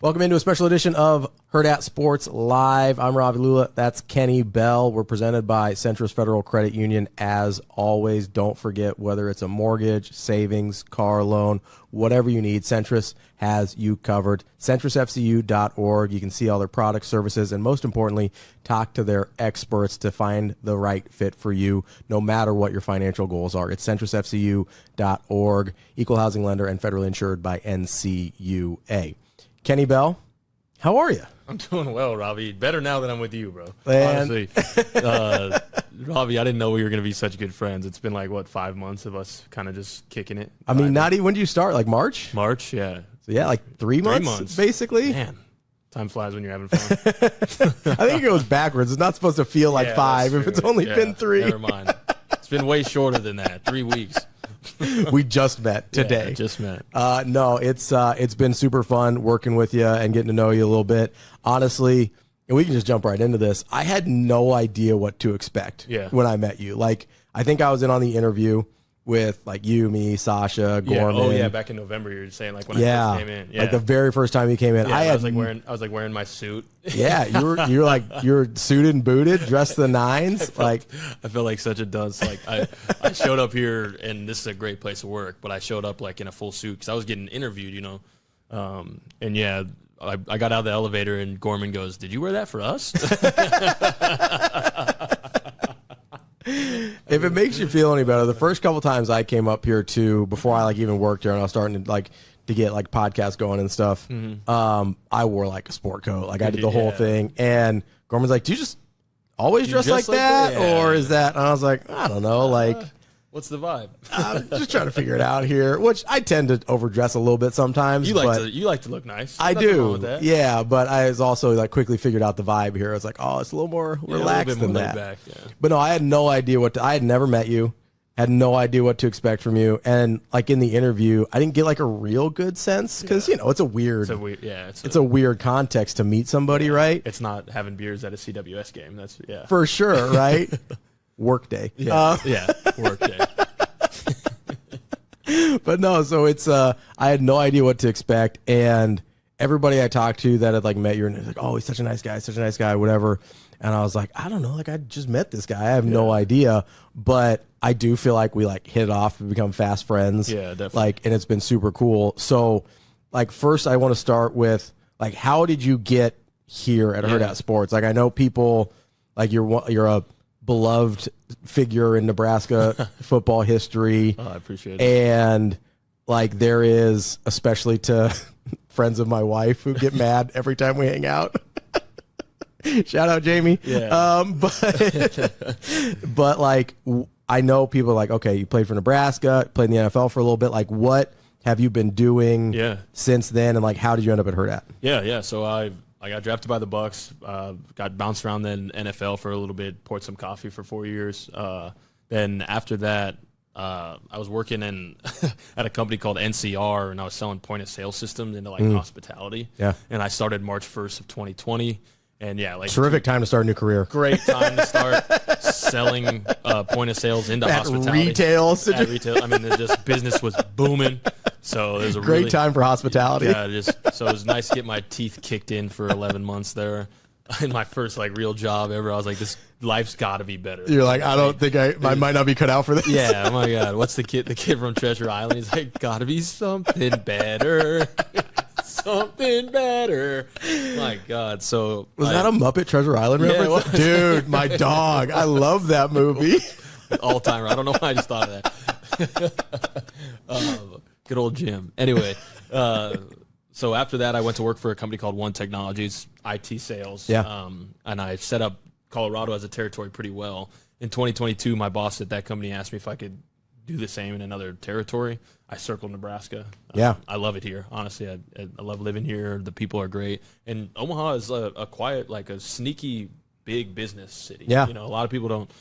Welcome into a special edition of Hurrdat Sports Live. I'm Ravi Lulla. That's Kenny Bell. We're presented by Centris Federal Credit Union. As always, don't forget, whether it's a mortgage, savings, car loan, whatever you need, Centris has you covered. CentrisFCU.org. You can see all their products, services, and most importantly, talk to their experts to find the right fit for you, no matter what your financial goals are. It's CentrisFCU.org, equal housing lender and federally insured by NCUA. Kenny Bell, how are you? I'm doing well, Ravi. Better now that I'm with you, bro. Man. Honestly, Ravi, I didn't know we were going to be such good friends. It's been like, what, 5 months of us kind of just kicking it? I mean, not even, when did you start? Like March? March, yeah. So yeah, like 3 months, basically. Man, time flies when you're having fun. I think it goes backwards. It's not supposed to feel like 5 if it's only been 3. Never mind. It's been way shorter than that, 3 weeks. We just met today. Yeah, just met. No, it's been super fun working with you and getting to know you a little bit. Honestly, and we can just jump right into this. I had no idea what to expect when I met you. Like, I think I was in on the interview with like you, me, Sasha, Gorman. Oh yeah, back in November you were saying, like, when I first came in. Yeah. Like the very first time you came in. Yeah, I was wearing my suit. Yeah, you're suited and booted, dressed to the nines. I feel like such a dunce. Like I showed up here, and this is a great place to work, but I showed up like in a full suit because I was getting interviewed, you know. And yeah, I got out of the elevator, and Gorman goes, "Did you wear that for us?" If it makes you feel any better, the first couple times I came up here too, before I like even worked here and I was starting to get like podcasts going and stuff, I wore like a sport coat. Like I did the whole thing. And Gorman's like, "Do you just always dress like that? Yeah. Or is that?" And I was like, "I don't know. Like, what's the vibe?" I'm just trying to figure it out here, which I tend to overdress a little bit sometimes. You like to look nice. I do. Yeah, but I was also like quickly figured out the vibe here. I was like, oh, it's a little more relaxed than that. Back, yeah. But no, I had no idea I had never met you. Had no idea what to expect from you. And like in the interview, I didn't get like a real good sense because, you know, it's a weird context to meet somebody, right? It's not having beers at a CWS game. That's for sure, right? Workday. Yeah, workday. But no, so it's I had no idea what to expect, and everybody I talked to that had like met you and they're like, "Oh, he's such a nice guy, whatever." And I was like, I don't know, like I just met this guy. I have no idea, but I do feel like we like hit it off and become fast friends. Yeah, definitely. Like, and it's been super cool. So, like, first I want to start with like, how did you get here at Hurrdat Sports? Like, I know people like you're a beloved figure in Nebraska football history. Oh, I appreciate it. And like there is, especially to friends of my wife who get mad every time we hang out. Shout out Jamie. Yeah. But like I know people are like, okay, you played for Nebraska, played in the NFL for a little bit. Like, what have you been doing since then, and like how did you end up at Hurrdat? Yeah. So I got drafted by the Bucks, got bounced around the NFL for a little bit, poured some coffee for 4 years. Then after that, I was working at a company called NCR, and I was selling point-of-sale systems into like hospitality. Yeah. And I started March 1st of 2020. And yeah, like terrific time to start a new career. Great time to start selling point-of-sales into hospitality. Retail. At retail. I mean, business was booming. So it was a great time for hospitality. Yeah, so it was nice to get my teeth kicked in for 11 months there. In my first like real job ever, I was like, this life's got to be better. You're like, I don't think I might not be cut out for this. Yeah, oh my God. What's the kid from Treasure Island? He's like, gotta be something better. Something better. My God. So was that a Muppet Treasure Island reference? Dude, my dog. I love that movie. All timer. I don't know why I just thought of that. Good old Jim. Anyway, so after that, I went to work for a company called One Technologies, IT sales. Yeah. And I set up Colorado as a territory pretty well. In 2022, my boss at that company asked me if I could do the same in another territory. I circled Nebraska. Yeah. I love it here. Honestly, I love living here. The people are great. And Omaha is a quiet, like a sneaky, big business city. Yeah. You know, a lot of people don't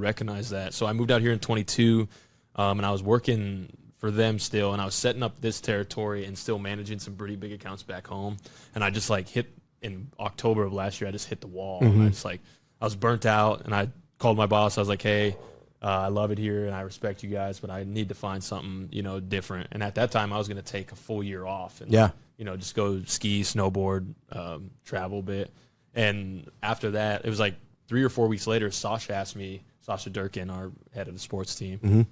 recognize that. So I moved out here in 22, and I was working for them still, and I was setting up this territory and still managing some pretty big accounts back home. And I just like hit in October of last year, I just hit the wall. And I was burnt out, and I called my boss. I was like, hey, I love it here and I respect you guys, but I need to find something, different. And at that time I was going to take a full year off and just go ski, snowboard, travel a bit. And after that, it was like 3 or 4 weeks later, Sasha Durkin, our head of the sports team,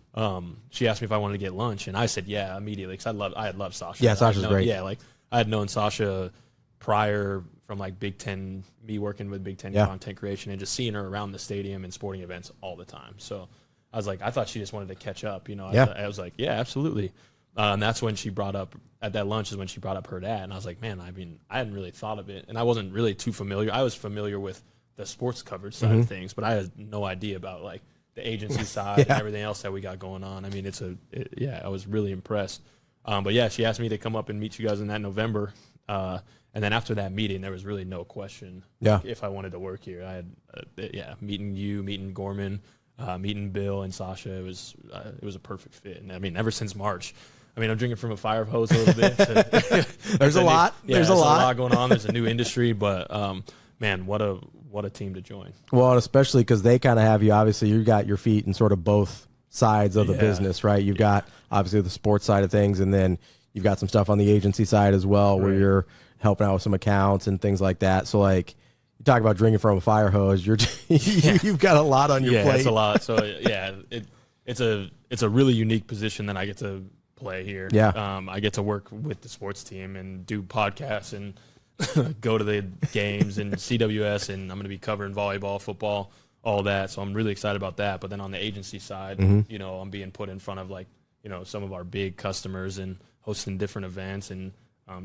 she asked me if I wanted to get lunch, and I said yeah immediately because I had loved Sasha. Yeah, Sasha's great. Yeah, like I had known Sasha prior from like Big Ten, me working with Big Ten content creation and just seeing her around the stadium and sporting events all the time. So I was like, I thought she just wanted to catch up. I was like, yeah, absolutely. And that's when she brought up, at that lunch is when she brought up Hurrdat. And I was like, man, I hadn't really thought of it. And I wasn't really too familiar. I was familiar with the sports coverage side of things, but I had no idea about like the agency side and everything else that we got going on. I mean, I was really impressed. But yeah, she asked me to come up and meet you guys in that November. And then after that meeting, there was really no question if I wanted to work here. I had, meeting you, meeting Gorman, meeting Bill and Sasha. It was a perfect fit. And I mean, ever since March, I mean, I'm drinking from a fire hose a little bit. There's a lot. There's a lot going on. There's a new industry, but man, what a team to join. Well, and especially because they kind of have you. Obviously, you got your feet in sort of both sides of the business, right? You've got obviously the sports side of things, and then you've got some stuff on the agency side as well, where you're helping out with some accounts and things like that. So like you talk about drinking from a fire hose, you've got a lot on your plate. Yeah, it's a lot. So it's a really unique position that I get to play here. Yeah. I get to work with the sports team and do podcasts and go to the games and CWS, and I'm going to be covering volleyball, football, all that. So I'm really excited about that. But then on the agency side, I'm being put in front of like, some of our big customers and hosting different events and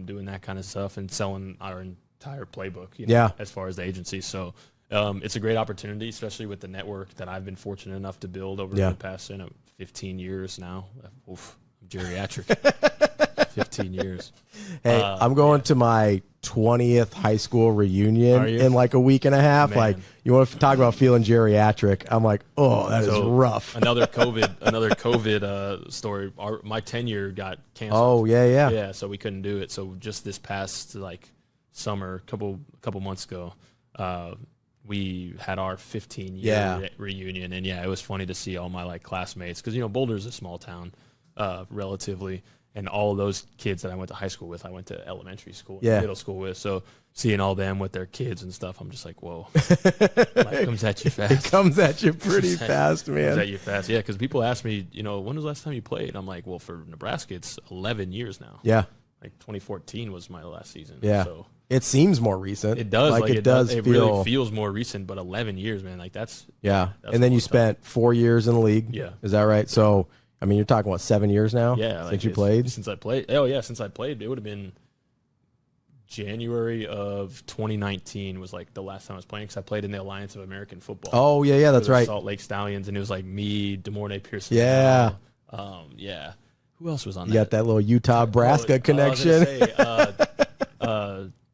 doing that kind of stuff and selling our entire playbook, as far as the agency. So it's a great opportunity, especially with the network that I've been fortunate enough to build over the past 15 years now. Oof, I'm geriatric. 15 years. Hey, I'm going to my 20th high school reunion in like a week and a half. Man. Like, you want to talk about feeling geriatric? I'm like, oh, that is rough. Another COVID story. My tenure got canceled. Oh, yeah. Yeah, so we couldn't do it. So just this past like summer, couple months ago, we had our 15-year reunion, and it was funny to see all my like classmates because Boulder's a small town, relatively. And all of those kids that I went to high school with, I went to elementary school, middle school with. So seeing all them with their kids and stuff, I'm just like, whoa. Life comes at you fast. It comes at you pretty fast, man. Comes at you fast. Yeah, because people ask me, when was the last time you played? I'm like, well, for Nebraska, it's 11 years now. Yeah. Like 2014 was my last season. Yeah. So it seems more recent. It does. Like it does it feel, really feels more recent, but 11 years, man. Like that's. Yeah. And then you spent 4 years in the league. Yeah. Is that right? So, I mean, you're talking, 7 years now? Yeah. Since you played? Since I played. Oh, yeah. Since I played, it would have been January of 2019 was like the last time I was playing because I played in the Alliance of American Football. Oh, yeah. That's right. Salt Lake Stallions, and it was like me, DeMornay Pearson. Yeah. Yeah. Who else was on that? You got that little Utah-Nebraska connection.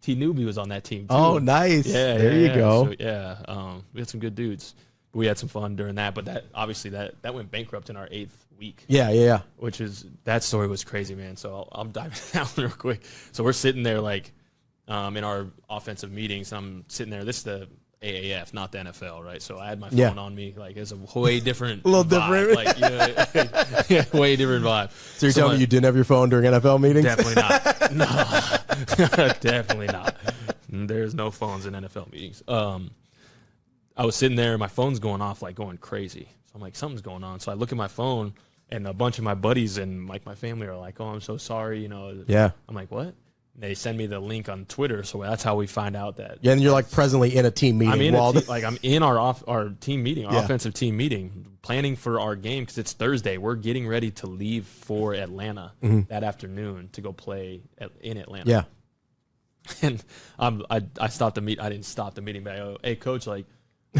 T. Newby was on that team, too. Oh, nice. Yeah. There you go. So, we had some good dudes. We had some fun during that, but that obviously that went bankrupt in our 8th week. Yeah. Which is, that story was crazy, man. So I'll dive down real quick. So we're sitting there like in our offensive meetings. I'm sitting there. This is the AAF, not the NFL, right? So I had my phone on me. Like it's a way different, a little vibe. different, like way different vibe. So you're telling me you didn't have your phone during NFL meetings? Definitely not. No, definitely not. There's no phones in NFL meetings. I was sitting there, and my phone's going off, like going crazy. So I'm like, something's going on. So I look at my phone, and a bunch of my buddies and like my family are like, "Oh, I'm so sorry," Yeah. I'm like, "What?" And they send me the link on Twitter, so that's how we find out that. Yeah, and you're like presently in a team meeting. I'm in our team meeting, our offensive team meeting, planning for our game because it's Thursday. We're getting ready to leave for Atlanta that afternoon to go play in Atlanta. Yeah. And I stopped the meet. I didn't stop the meeting, but I go, "Hey, coach, like."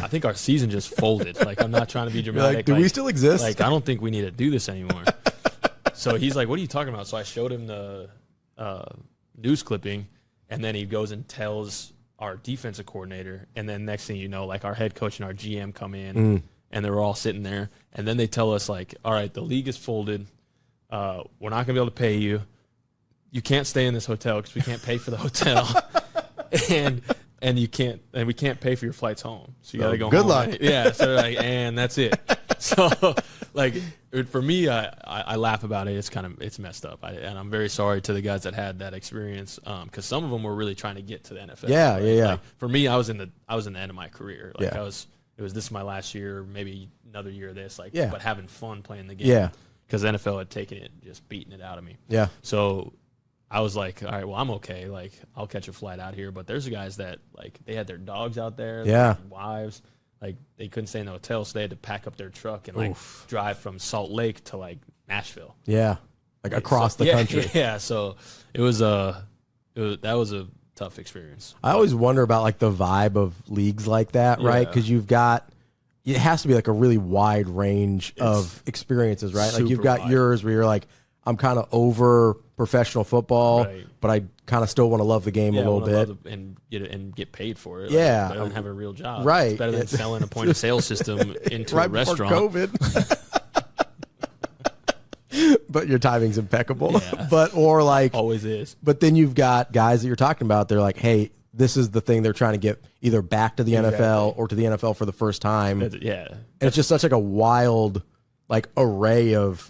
I think our season just folded. Like, I'm not trying to be dramatic. Like, do we still exist? Like, I don't think we need to do this anymore. So he's like, what are you talking about? So I showed him the news clipping, and then he goes and tells our defensive coordinator. And then next thing you know, like, our head coach and our GM come in, and they're all sitting there. And then they tell us, like, all right, the league is folded. We're not going to be able to pay you. You can't stay in this hotel because we can't pay for the hotel. And we can't pay for your flights home. So you got to go good home. luck. Right? Yeah. So like, and that's it. So like for me, I laugh about it. It's messed up, and I'm very sorry to the guys that had that experience, because some of them were really trying to get to the NFL. Yeah, right? yeah. Like, for me, I was in the end of my career. Like Yeah. this is my last year, maybe another year of this. Like, Yeah. but having fun playing the game. Yeah. Because the NFL had taken it, just beating it out of me. Yeah. So I was like, all right, well, I'm okay. Like, I'll catch a flight out here. But there's guys that, like, they had their dogs out there, Yeah. their wives. Like, they couldn't stay in the hotel, so they had to pack up their truck and, like, drive from Salt Lake to, like, Nashville. Yeah. Like across the country. Yeah, so that was a tough experience. I always wonder about, like, the vibe of leagues like that, right? Yeah. Because you've got, it has to be, like, a really wide range of experiences, right? Like, you've got wide. yours where you're like, I'm kind of over professional football, Right. but I kind of still want to love the game a little bit. And get paid for it. Yeah. Like, I don't have a real job. Right. It's better than selling a point of sale system into Right a before restaurant. COVID. But your timing's impeccable. Yeah. Or like, Always is. but then you've got guys that you're talking about. They're like, hey, this is the thing they're trying to get either back to the NFL or to the NFL for the first time. Yeah. And it's just such like a wild, like, array of,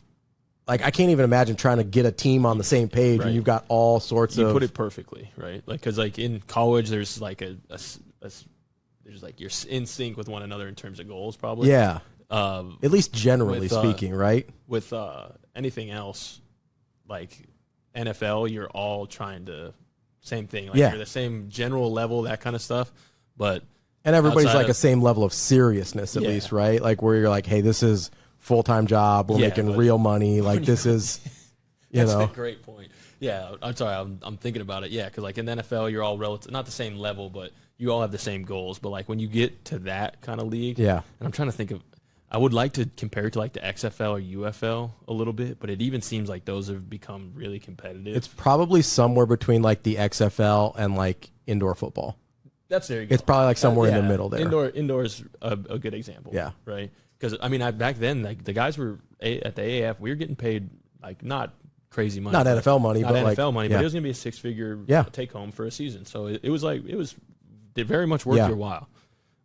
like, I can't even imagine trying to get a team on the same page when Right. you've got all sorts You of. put it perfectly, right? Like, because like in college, there's like there's like you're in sync with one another in terms of goals, probably. Yeah. At least generally speaking, right? With anything else, like NFL, you're all trying to same thing. Like, Yeah. you're the same general level, that kind of stuff. But And everybody's outside like of- a same level of seriousness, at Yeah. least, right? Like, where you're like, hey, this is full-time job. We're Yeah, making but- real money. Like, this is, That's know. a great point. Yeah, I'm sorry, I'm thinking about it. Yeah, because like in the NFL, you're all relative, not the same level, but you all have the same goals. But like when you get to that kind of league, Yeah. And I'm trying to think of, I would like to compare it to like the XFL or UFL a little bit, but it even seems like those have become really competitive. It's probably somewhere between like the XFL and like indoor football. That's there you go. It's probably like somewhere in the Yeah, middle there. Indoor's a good example. Yeah. Right. Because I mean, back then, like the guys were at the AAF, we were getting paid like not crazy money, Not NFL money, not but NFL like, money, yeah. but it was gonna be a six-figure Yeah. take home for a season. So it was very much worth Yeah. your while.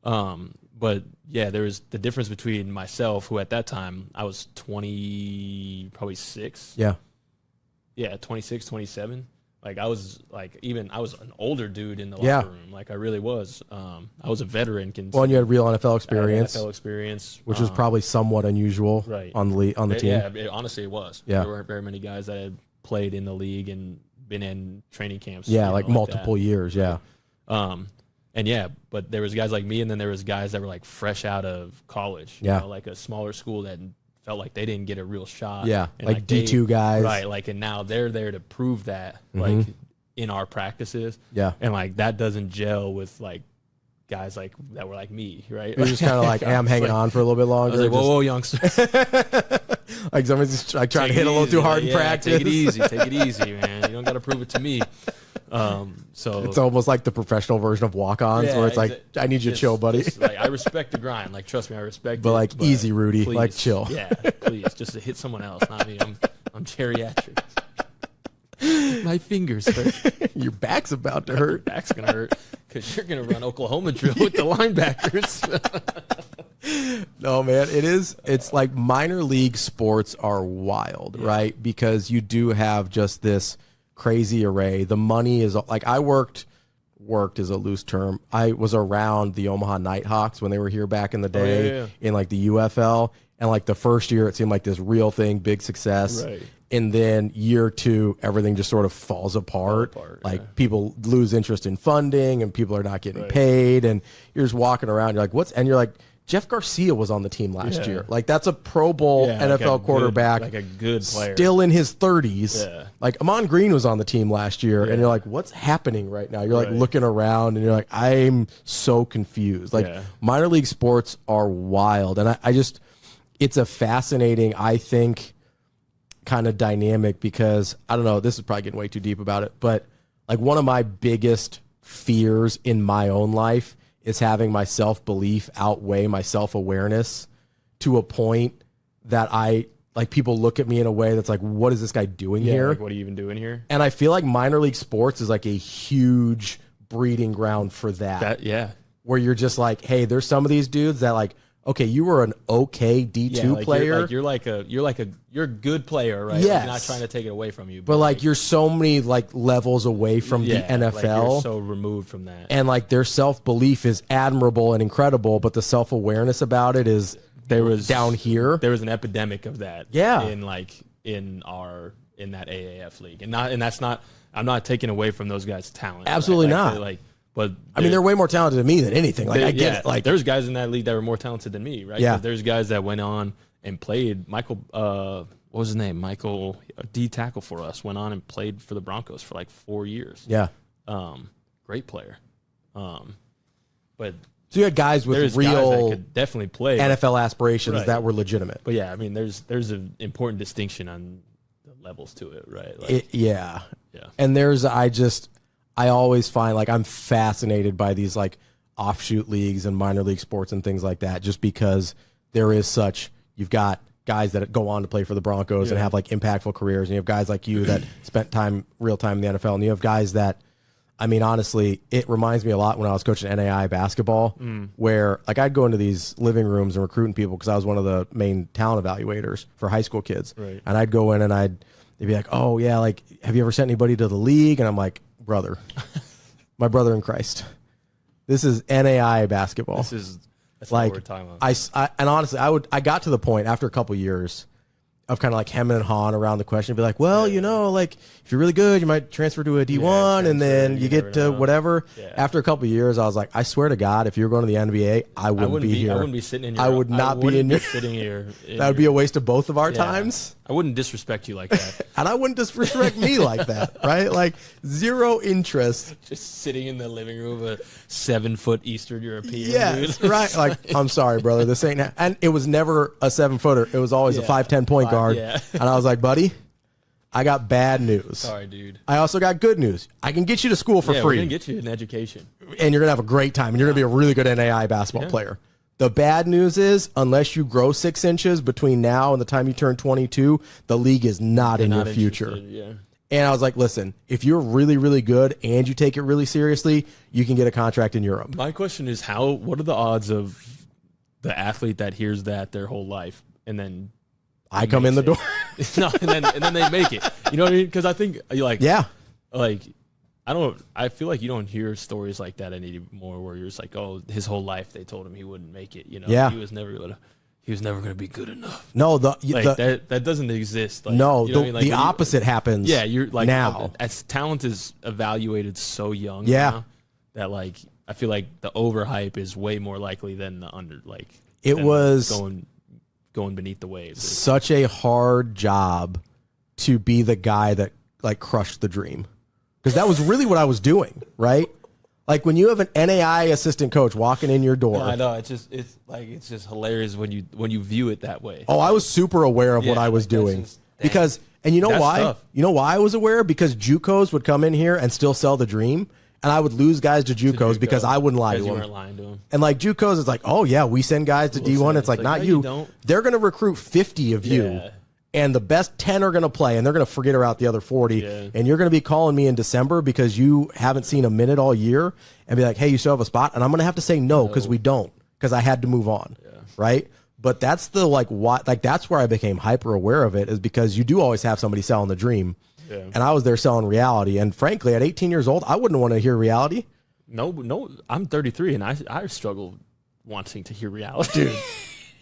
But yeah, there was the difference between myself, who at that time I was 20, probably 6. Yeah. Yeah, 26, 27. Like I was an older dude in the Yeah. locker room. Like I really was. I was a veteran. Well, and you had real NFL I had experience, NFL experience, which is probably somewhat unusual right. on the team. Yeah, honestly, it was. Yeah. There weren't very many guys that had played in the league and been in training camps. Yeah, you like know, multiple years. Yeah. And yeah, but there was guys like me, and then there was guys that were like fresh out of college. Yeah. You know, like a smaller school that felt like they didn't get a real shot. Yeah, And like D2 guys. Right, like, and now they're there to prove that, like, in our practices. Yeah. And like that doesn't gel with like guys like that were like me, right? You're just kind of like, hey, I'm hanging on for a little bit I longer. was like, whoa, youngster. Like somebody's just like trying to hit a little too hard in practice. Take it easy, man. You don't got to prove it to me. So It's almost like the professional version of walk-ons, where it's like, I need you to chill, buddy. Like, I respect the grind. Like, trust me, I respect But it. like, easy, Rudy. Please, Like, chill. Yeah, please, just to hit someone else, not me. I'm geriatric. My fingers hurt. Your back's about to hurt. Back's gonna hurt because you're gonna run Oklahoma drill with the linebackers. No, man, it is. It's like minor league sports are wild, right? Because you do have just this crazy array. The money is like, I worked is a loose term. I was around the Omaha Nighthawks when they were here back in the day in like the UFL. And like the first year, it seemed like this real thing, big success. Right. And then year 2, everything just sort of falls apart. Like people lose interest in funding and people are not getting paid. And you're just walking around. You're like, and you're like, Jeff Garcia was on the team last year. Like that's a Pro Bowl NFL quarterback. Like a good player. Still in his 30s. Yeah. Like Amon Green was on the team last year. And you're like, what's happening right now? You're like looking around and you're like, I'm so confused. Like minor league sports are wild. And I just, it's a fascinating, I think, kind of dynamic because I don't know, this is probably getting way too deep about it, but like one of my biggest fears in my own life is having my self-belief outweigh my self-awareness to a point that I like people look at me in a way that's like, what is this guy doing here? Like, what are you even doing here? And I feel like minor league sports is like a huge breeding ground for that. Yeah. Where you're just like, hey, there's some of these dudes that like okay, you were an okay D2 player. You're a good player, right? Yes. Like, not trying to take it away from you. But like you're so many like levels away from the NFL. Like you're so removed from that. And like their self-belief is admirable and incredible, but the self-awareness about it is down here. There was an epidemic of that. Yeah. In that AAF league. And that's not, I'm not taking away from those guys' talent. Absolutely right? not. But I mean, they're way more talented than me than anything. Like I get it. Like there's guys in that league that were more talented than me, right? Yeah. There's guys that went on and played. Michael, what was his name? Michael, a D tackle for us, went on and played for the Broncos for like 4 years. Yeah. Great player. But so you had guys with real guys that could definitely play NFL aspirations right. that were legitimate. But yeah, I mean, there's an important distinction on the levels to it, right? Like, yeah. And I always find like I'm fascinated by these like offshoot leagues and minor league sports and things like that, just because there is you've got guys that go on to play for the Broncos and have like impactful careers, and you have guys like you that spent real time in the NFL, and you have guys that, I mean, honestly, it reminds me a lot when I was coaching NAI basketball, where like I'd go into these living rooms and recruiting people because I was one of the main talent evaluators for high school kids, right. And I'd go in and they'd be like, oh yeah, like have you ever sent anybody to the league? And I'm like, brother, my brother in Christ, this is NAI basketball. That's like what we're talking about. And honestly, I got to the point after a couple years of kind of like hemming and hawing around the question, be like, well, you know, like if you're really good, you might transfer to a D1 and then you get to whatever. Yeah. After a couple of years, I was like, I swear to God, if you were going to the NBA, I wouldn't be here. I wouldn't be sitting in your I would not be in your sitting here. That would be a waste of both of our times. I wouldn't disrespect you like that. And I wouldn't disrespect me like that, right? Like zero interest. Just sitting in the living room of a 7-foot Eastern European. Yes, dude. right. Like, I'm sorry, brother. This ain't. And it was never a 7-footer. It was always a 5'10" point guard. Yeah. And I was like, buddy, I got bad news. Sorry, dude. I also got good news. I can get you to school for free. We're gonna get you an education, and you're gonna have a great time. And you're gonna be a really good NAI basketball player. The bad news is, unless you grow 6 inches between now and the time you turn 22, the league is not in your future. Yeah. And I was like, listen, if you're really, really good and you take it really seriously, you can get a contract in Europe. My question is, what are the odds of the athlete that hears that their whole life and then I come in the door? No, and then they make it. You know what I mean? Because I think I feel like you don't hear stories like that anymore, where you're just like, oh, his whole life they told him he wouldn't make it. You know, he was never going to be good enough. No, that doesn't exist. Like, no, you know what I mean? Like, the opposite happens. Yeah, you're like now. As talent is evaluated so young. Yeah, now, that like I feel like the overhype is way more likely than the under. Like it was going beneath the waves. Such a hard job to be the guy that like crushed the dream. Because that was really what I was doing, right? Like when you have an NAI assistant coach walking in your door. No, I know it's just hilarious when you view it that way. Oh, I was super aware of what I was doing because, and you know why? Tough. You know why I was aware? Because JUCOs would come in here and still sell the dream, and I would lose guys to JUCOs because I wouldn't lie to them. Weren't lying to them. And like JUCOs, it's like, oh yeah, we send guys to D1. It's like, not you. Don't. They're going to recruit 50 of you. And the best 10 are going to play, and they're going to forget about the other 40. Yeah. And you're going to be calling me in December because you haven't seen a minute all year and be like, hey, you still have a spot? And I'm going to have to say no because we don't, because I had to move on. Yeah. Right? But that's that's where I became hyper aware of it, is because you do always have somebody selling the dream. Yeah. And I was there selling reality. And frankly, at 18 years old, I wouldn't want to hear reality. No, I'm 33, and I struggle wanting to hear reality. Dude.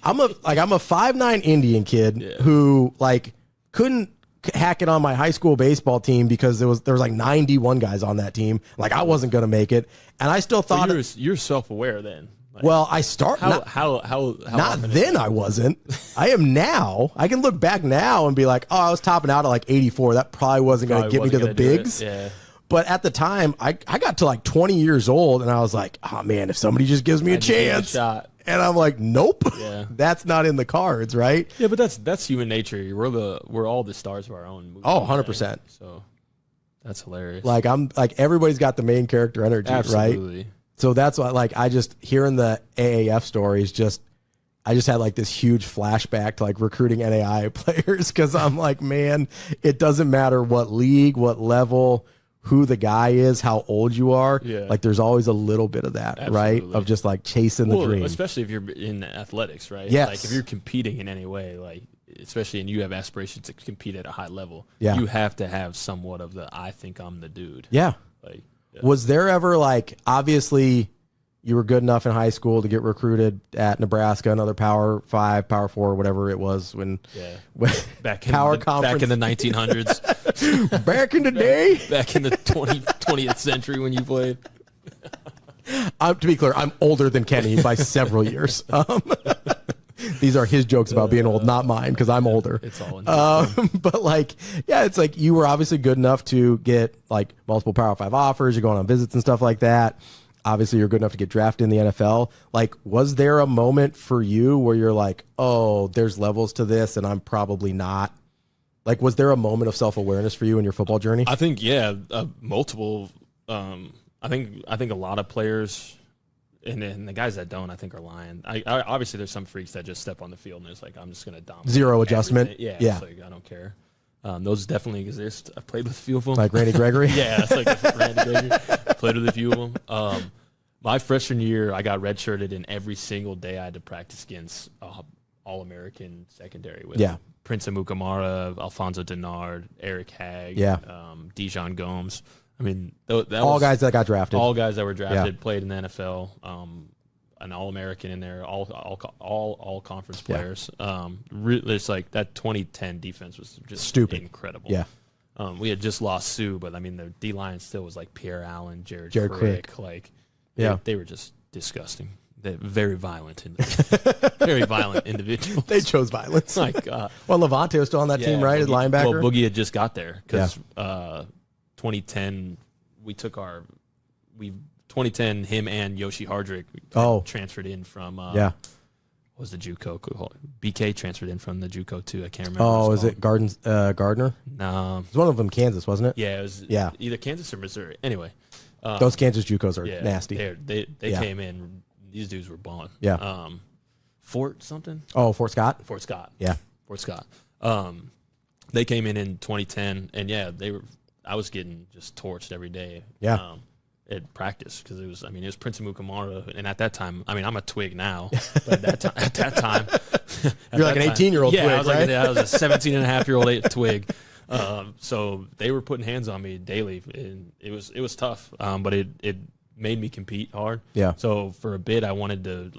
I'm a 5'9" Indian kid who like couldn't hack it on my high school baseball team because there was like 91 guys on that team. Like I wasn't going to make it, and I still thought you're self-aware then. Like, well, I start how not then I wasn't. I am now. I can look back now and be like, oh, I was topping out at like 84. That probably wasn't going to get me to the bigs. Yeah. But at the time, I got to like 20 years old, and I was like, oh man, if somebody just gives me a chance. And I'm like, nope, that's not in the cards, right? Yeah, but that's human nature. We're all the stars of our own movie. Oh, 100%. Right? So that's hilarious. Like everybody's got the main character energy, Absolutely. Right? So that's why, like, I just hearing the AAF stories, I just had like this huge flashback to like recruiting NAI players, because I'm like, man, it doesn't matter what league, what level, who the guy is, how old you are. Yeah. Like there's always a little bit of that, Absolutely. right? Of just like chasing the dream. Especially if you're in athletics, right? Yes. Like if you're competing in any way, like especially and you have aspirations to compete at a high level, Yeah. you have to have somewhat of the I think I'm the dude. Yeah. Like Was there ever like, obviously you were good enough in high school to get recruited at Nebraska, another Power 5, Power 4, whatever it was when back in Power the, Conference. back in the 1900s, back in the day. back in the 20th century when you played. To be clear, I'm older than Kenny by several years. These are his jokes about being old, not mine, because I'm older. It's all in but like, yeah, it's like you were obviously good enough to get like multiple Power 5 offers. You're going on visits and stuff like that. Obviously, you're good enough to get drafted in the NFL. Like, was there a moment for you where you're like, oh, there's levels to this and I'm probably not? Like, was there a moment of self-awareness for you in your football journey? I think, multiple. I think a lot of players, and the guys that don't, I think, are lying. I obviously, there's some freaks that just step on the field and it's like, I'm just going to dominate. Zero adjustment. Everything. Yeah. It's like, I don't care. Those definitely exist. I've played with a few of them. Like Randy Gregory? Yeah, it's like Randy Gregory. Played with a few of them. My freshman year, I got redshirted, and every single day I had to practice against All-American secondary with Prince Amukamara, Alfonso Denard, Eric Hagg, Dijon Gomes. I mean, all guys that got drafted. All guys that were drafted played in the NFL. An All-American in there, all conference players. It's like that 2010 defense was just stupid, incredible. Yeah. We had just lost Sue, but I mean the D line still was like Pierre Allen, Jared Crick, like they were just disgusting. They're very violent, very violent individuals. They chose violence. Like, well, Levante was still on that team, right? As linebacker. Well, Boogie had just got there because 2010 2010 him and Yoshi Hardrick transferred in from what was the JUCO called? BK transferred in from the JUCO too. I can't remember. Oh, is it Gardner? No, it was one of them Kansas, wasn't it? Yeah, it was either Kansas or Missouri. Anyway, those Kansas JUCOs are nasty. They came in. These dudes were balling. Yeah. Fort something. Oh, Fort Scott. Fort Scott. Yeah. Fort Scott. They came in 2010, and they were. I was getting just torched every day. Yeah. At practice because it was Prince Amukamara, and at that time, I mean, I'm a twig now, but at that time, you're like an 18-year-old twig, I was right? I was a 17-and-a-half-year-old twig. So they were putting hands on me daily, and it was tough, but it made me compete hard. Yeah. So for a bit, I wanted to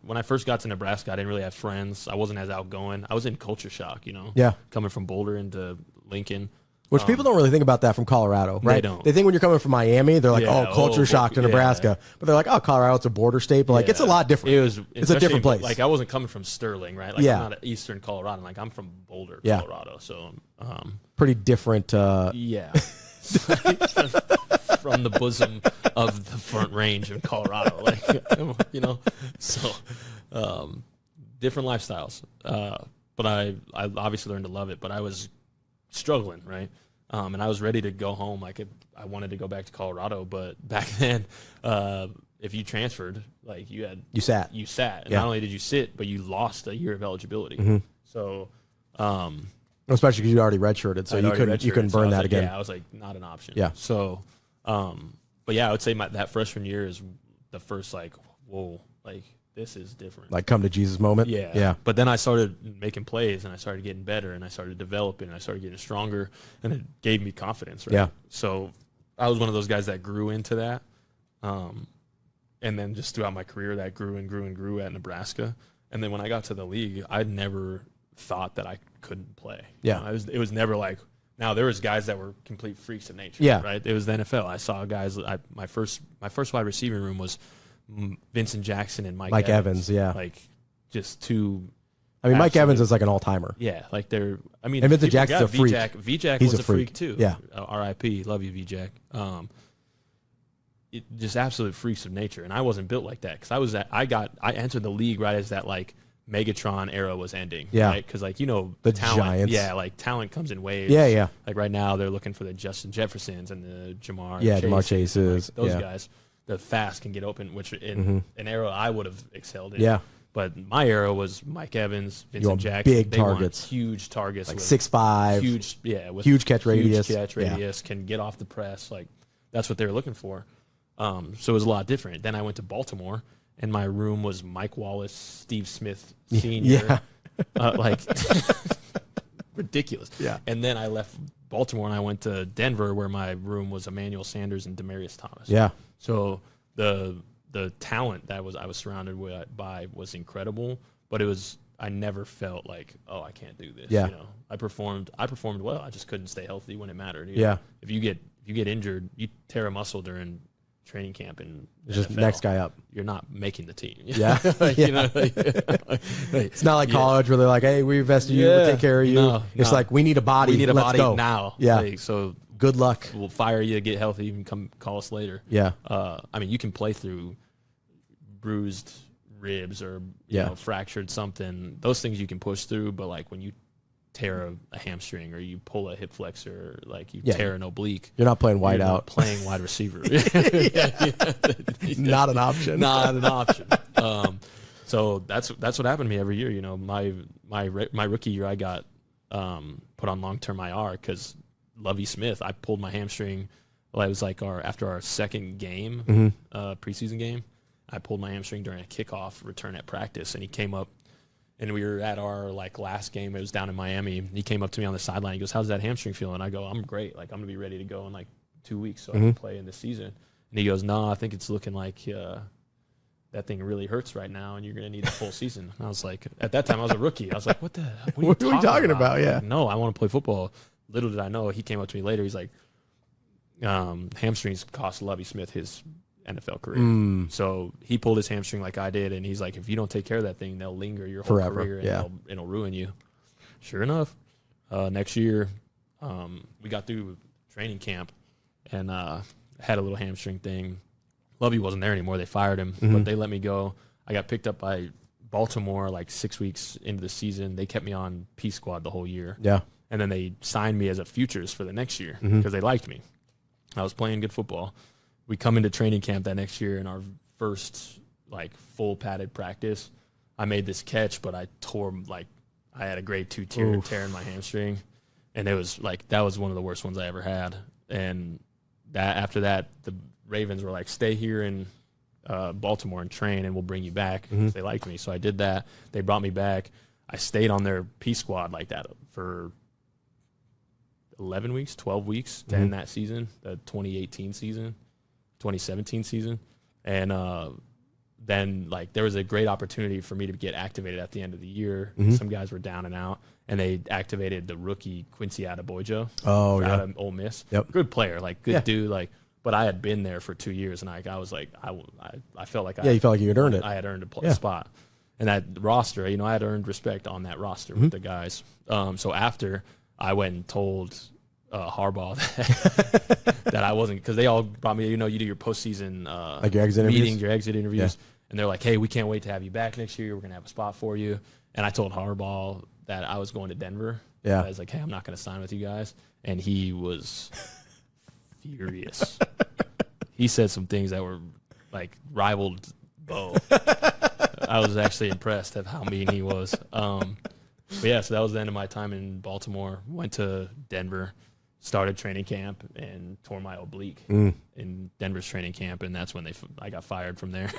when I first got to Nebraska, I didn't really have friends. I wasn't as outgoing. I was in culture shock, Yeah. Coming from Boulder into Lincoln. Which people don't really think about that from Colorado, right? They don't. They think when you're coming from Miami, they're like, culture shock to Nebraska. But they're like, oh, Colorado, it's a border state. But, it's a lot different. It's a different place. Like, I wasn't coming from Sterling, right? Like, I'm not at Eastern Colorado. Like, I'm from Boulder, Colorado. So, pretty different. Yeah. From the bosom of the Front Range in Colorado. Like, So, different lifestyles. But I obviously learned to love it. But I was struggling, right? And I was ready to go home. I wanted to go back to Colorado, but back then, if you transferred, like you sat. And not only did you sit, but you lost a year of eligibility. Mm-hmm. So, especially because you already redshirted, so you couldn't burn that again. Yeah, I was like, not an option. Yeah. So, but yeah, I would say that freshman year is the first whoa, this is different. Like come to Jesus moment. Yeah. Yeah. But then I started making plays and I started getting better and I started developing and I started getting stronger and it gave me confidence. Right? Yeah. So I was one of those guys that grew into that. And then just throughout my career that grew and grew and grew at Nebraska. And then when I got to the league, I'd never thought that I couldn't play. Yeah. It was never like, now there was guys that were complete freaks of nature. Yeah. Right. It was the NFL. I saw guys, my first wide receiving room was Vincent Jackson and Mike Evans, yeah. Like, just two. I mean, Mike Evans is like an all-timer. Yeah, like they're. I mean, and Vincent Jackson's a freak. VJack He's was a freak too. Yeah. R.I.P. Love you, VJack. Just absolute freaks of nature, and I wasn't built like that because I entered the league right as that Megatron era was ending. Yeah. Right? Because the talent. Giants. Yeah, talent comes in waves. Yeah, yeah. Like right now, they're looking for the Justin Jeffersons and the Jamar. Jamar Chases. Those guys. The fast can get open, which in an era I would have excelled in. Yeah. But my era was Mike Evans, Vincent Jackson. Big targets. Huge targets. Like 6'5". With huge catch radius. Can get off the press. Like, that's what they were looking for. So it was a lot different. Then I went to Baltimore, and my room was Mike Wallace, Steve Smith Sr. Like, ridiculous. Yeah. And then I left Baltimore, and I went to Denver, where my room was Emmanuel Sanders and Demaryius Thomas. Yeah. So the talent that I was surrounded by was incredible, but I never felt like, oh, I can't do this. Yeah. You know, I performed well. I just couldn't stay healthy when it mattered. You Yeah. know? If you get injured, you tear a muscle during training camp and just next guy up. You're not making the team. Yeah. You know, it's not like college where they're like, hey, we invested you, we'll take care of you. No, it's like, we need a body. We need a Let's body go. now. Yeah. Like, so good luck. We'll fire you, get healthy, you can come call us later. Yeah. I mean, you can play through bruised ribs or you know, fractured something. Those things you can push through, but like when you tear a hamstring or you pull a hip flexor, like you tear an oblique, you're not playing wide out. Playing wide receiver. Not an option. Not an option. So that's what happened to me every year. You know, my rookie year, I got put on long-term IR because Lovie Smith, I pulled my hamstring. Well, it was like after our second game, preseason game, I pulled my hamstring during a kickoff return at practice, and he came up, and we were at our like last game. It was down in Miami. He came up to me on the sideline. He goes, "How's that hamstring feeling?" And I go, "I'm great. Like, I'm gonna be ready to go in like 2 weeks, so I can play in the season." And he goes, "No, I think it's looking like that thing really hurts right now, and you're gonna need a full season." And I was like, at that time I was a rookie. I was like, "What are you talking about?" Yeah. Like, no, I want to play football. Little did I know, he came up to me later. He's like, hamstrings cost Lovie Smith his NFL career. So he pulled his hamstring like I did, and he's like, if you don't take care of that thing, they'll linger your whole career, and it'll ruin you. Sure enough, next year, we got through training camp and had a little hamstring thing. Lovey wasn't there anymore. They fired him, but they let me go. I got picked up by Baltimore like 6 weeks into the season. They kept me on P squad the whole year. Yeah. And then they signed me as a futures for the next year because they liked me. I was playing good football. We come into training camp that next year, in our first like full padded practice, I made this catch, but I had a grade 2 tear in my hamstring, and it was like that was one of the worst ones I ever had. And after that, the Ravens were like, "Stay here in Baltimore and train, and we'll bring you back." They liked me, so I did that. They brought me back. I stayed on their P squad like that for 11 weeks, 12 weeks to end that season, the 2018 season, 2017 season. And then like there was a great opportunity for me to get activated at the end of the year. Some guys were down and out, and they activated the rookie Quincy Adebojo out of Ole Miss. Good player, like good dude, like. But I had been there for 2 years, and I was like, I felt like you felt like you had earned it. I had earned a spot. And that roster, you know, I had earned respect on that roster with the guys. So after I went and told Harbaugh that I wasn't, because they all brought me, you know, you do your postseason like your exit meetings, your exit interviews, and they're like, "Hey, we can't wait to have you back next year. We're gonna have a spot for you." And I told Harbaugh that I was going to Denver. I was like, "Hey, I'm not gonna sign with you guys," and he was furious. He said some things that were like rivaled Bo. I was actually impressed at how mean he was. But yeah, so that was the end of my time in Baltimore. Went to Denver, started training camp, and tore my oblique in Denver's training camp, and that's when I got fired from there.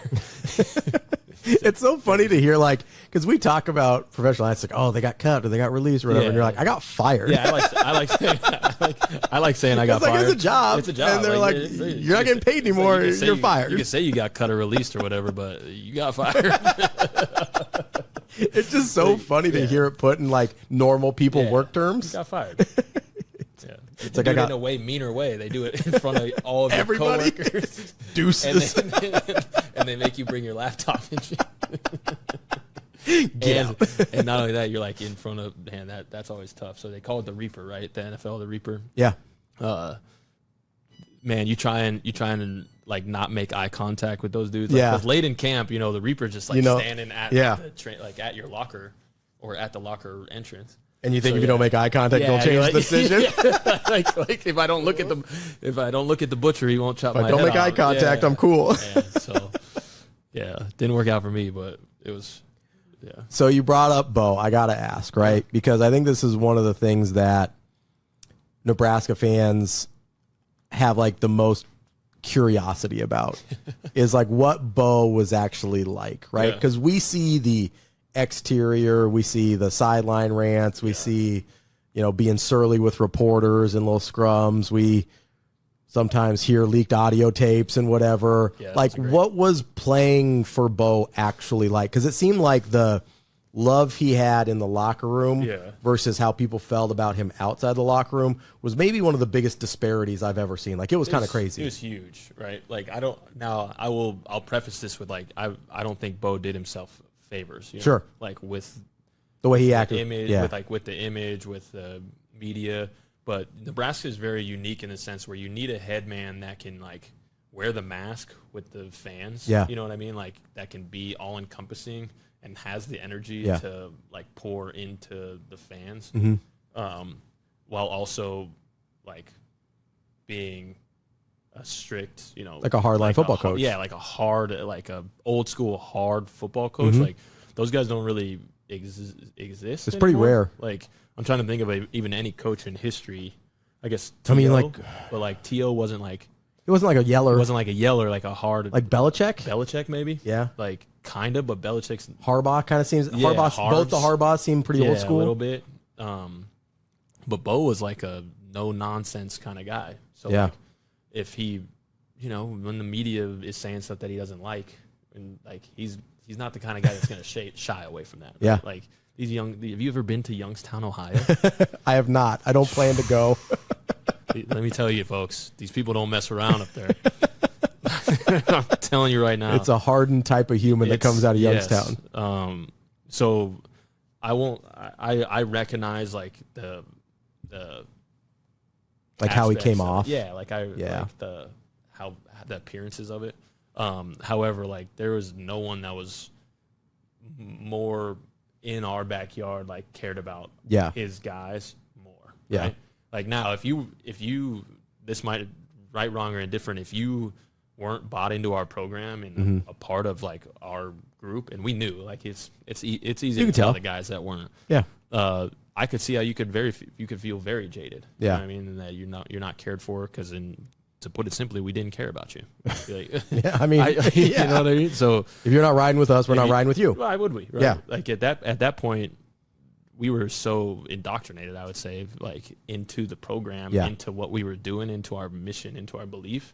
It's so funny to hear, like, because we talk about professional athletes, like, oh, they got cut or they got released or whatever, and you're like, I got fired. Yeah, I like saying I got fired. It's a job. It's a job. And they're like, you're not getting paid anymore. You're fired. You can say you got cut or released or whatever, but you got fired. It's just so funny to hear it put in like normal people work terms. You got fired. It's like in a way meaner way. They do it in front of all of your coworkers. Deuces. And they make you bring your laptop and shit. And not only that, you're like in front of, man, that's always tough. So they call it the Reaper, right? The NFL, the Reaper. Yeah. Man, you try and like not make eye contact with those dudes. Like, because late in camp, you know, the Reaper's just like standing at like at your locker or at the locker entrance. And you think if you don't make eye contact, they'll change the decision. Like if I don't look at the butcher, he won't chop my head off. If I don't make eye contact, I'm cool. So didn't work out for me, but it was Yeah. So you brought up Bo. I got to ask, right? Because I think this is one of the things that Nebraska fans have like the most curiosity about is like what Bo was actually like, right? Because we see the exterior, we see the sideline rants, we see, you know, being surly with reporters and little scrums. We sometimes hear leaked audio tapes and whatever. Yeah, like, what was playing for Bo actually like? Because it seemed like the love he had in the locker room versus how people felt about him outside the locker room was maybe one of the biggest disparities I've ever seen. Like, it was kind of crazy. It was huge, right? Like, I'll preface this with, like, I don't think Bo did himself favors. You know? Sure. Like, with the way he acted. Image, with the image, with the media. But Nebraska is very unique in the sense where you need a head man that can, like, wear the mask with the fans. Yeah. You know what I mean? Like, that can be all-encompassing and has the energy to, like, pour into the fans, while also, like, being a strict, you know, like a hardline football coach. Yeah, like a old school hard football coach. Like, those guys don't really exist. It's anymore. pretty rare. Like, I'm trying to think of even any coach in history. I guess T.O., but like T.O. wasn't like. It wasn't like a yeller. It wasn't like a yeller, like a hard. Like Belichick? Belichick, maybe. Yeah. Like, kind of, but Belichick's. Harbaugh kind of seems. Both the Harbaughs seem pretty old school. A little bit. But Bo was like a no nonsense kind of guy. So like, if he, you know, when the media is saying stuff that he doesn't like, and like he's not the kind of guy that's going to shy away from that. Right? Yeah. Like, have you ever been to Youngstown, Ohio? I have not. I don't plan to go. Let me tell you, folks, these people don't mess around up there. I'm telling you right now. It's a hardened type of human that comes out of Youngstown. Yes. So I recognize like the like how he came off. Yeah, like like the appearances of it. However, like there was no one that was more in our backyard, like cared about his guys more. Yeah. Right? Like now, if you this might right, wrong, or indifferent, if you weren't bought into our program and a part of like our group, and we knew like it's easy to tell the guys that weren't. Yeah. I could see how you could feel very jaded. Yeah. You know what I mean, and that you're not cared for because to put it simply, we didn't care about you. Like, yeah, I mean, you know what I mean? So if you're not riding with us, we're not riding with you. Why would we? Right? Yeah. Like at that point, we were so indoctrinated, I would say, like into the program, into what we were doing, into our mission, into our belief,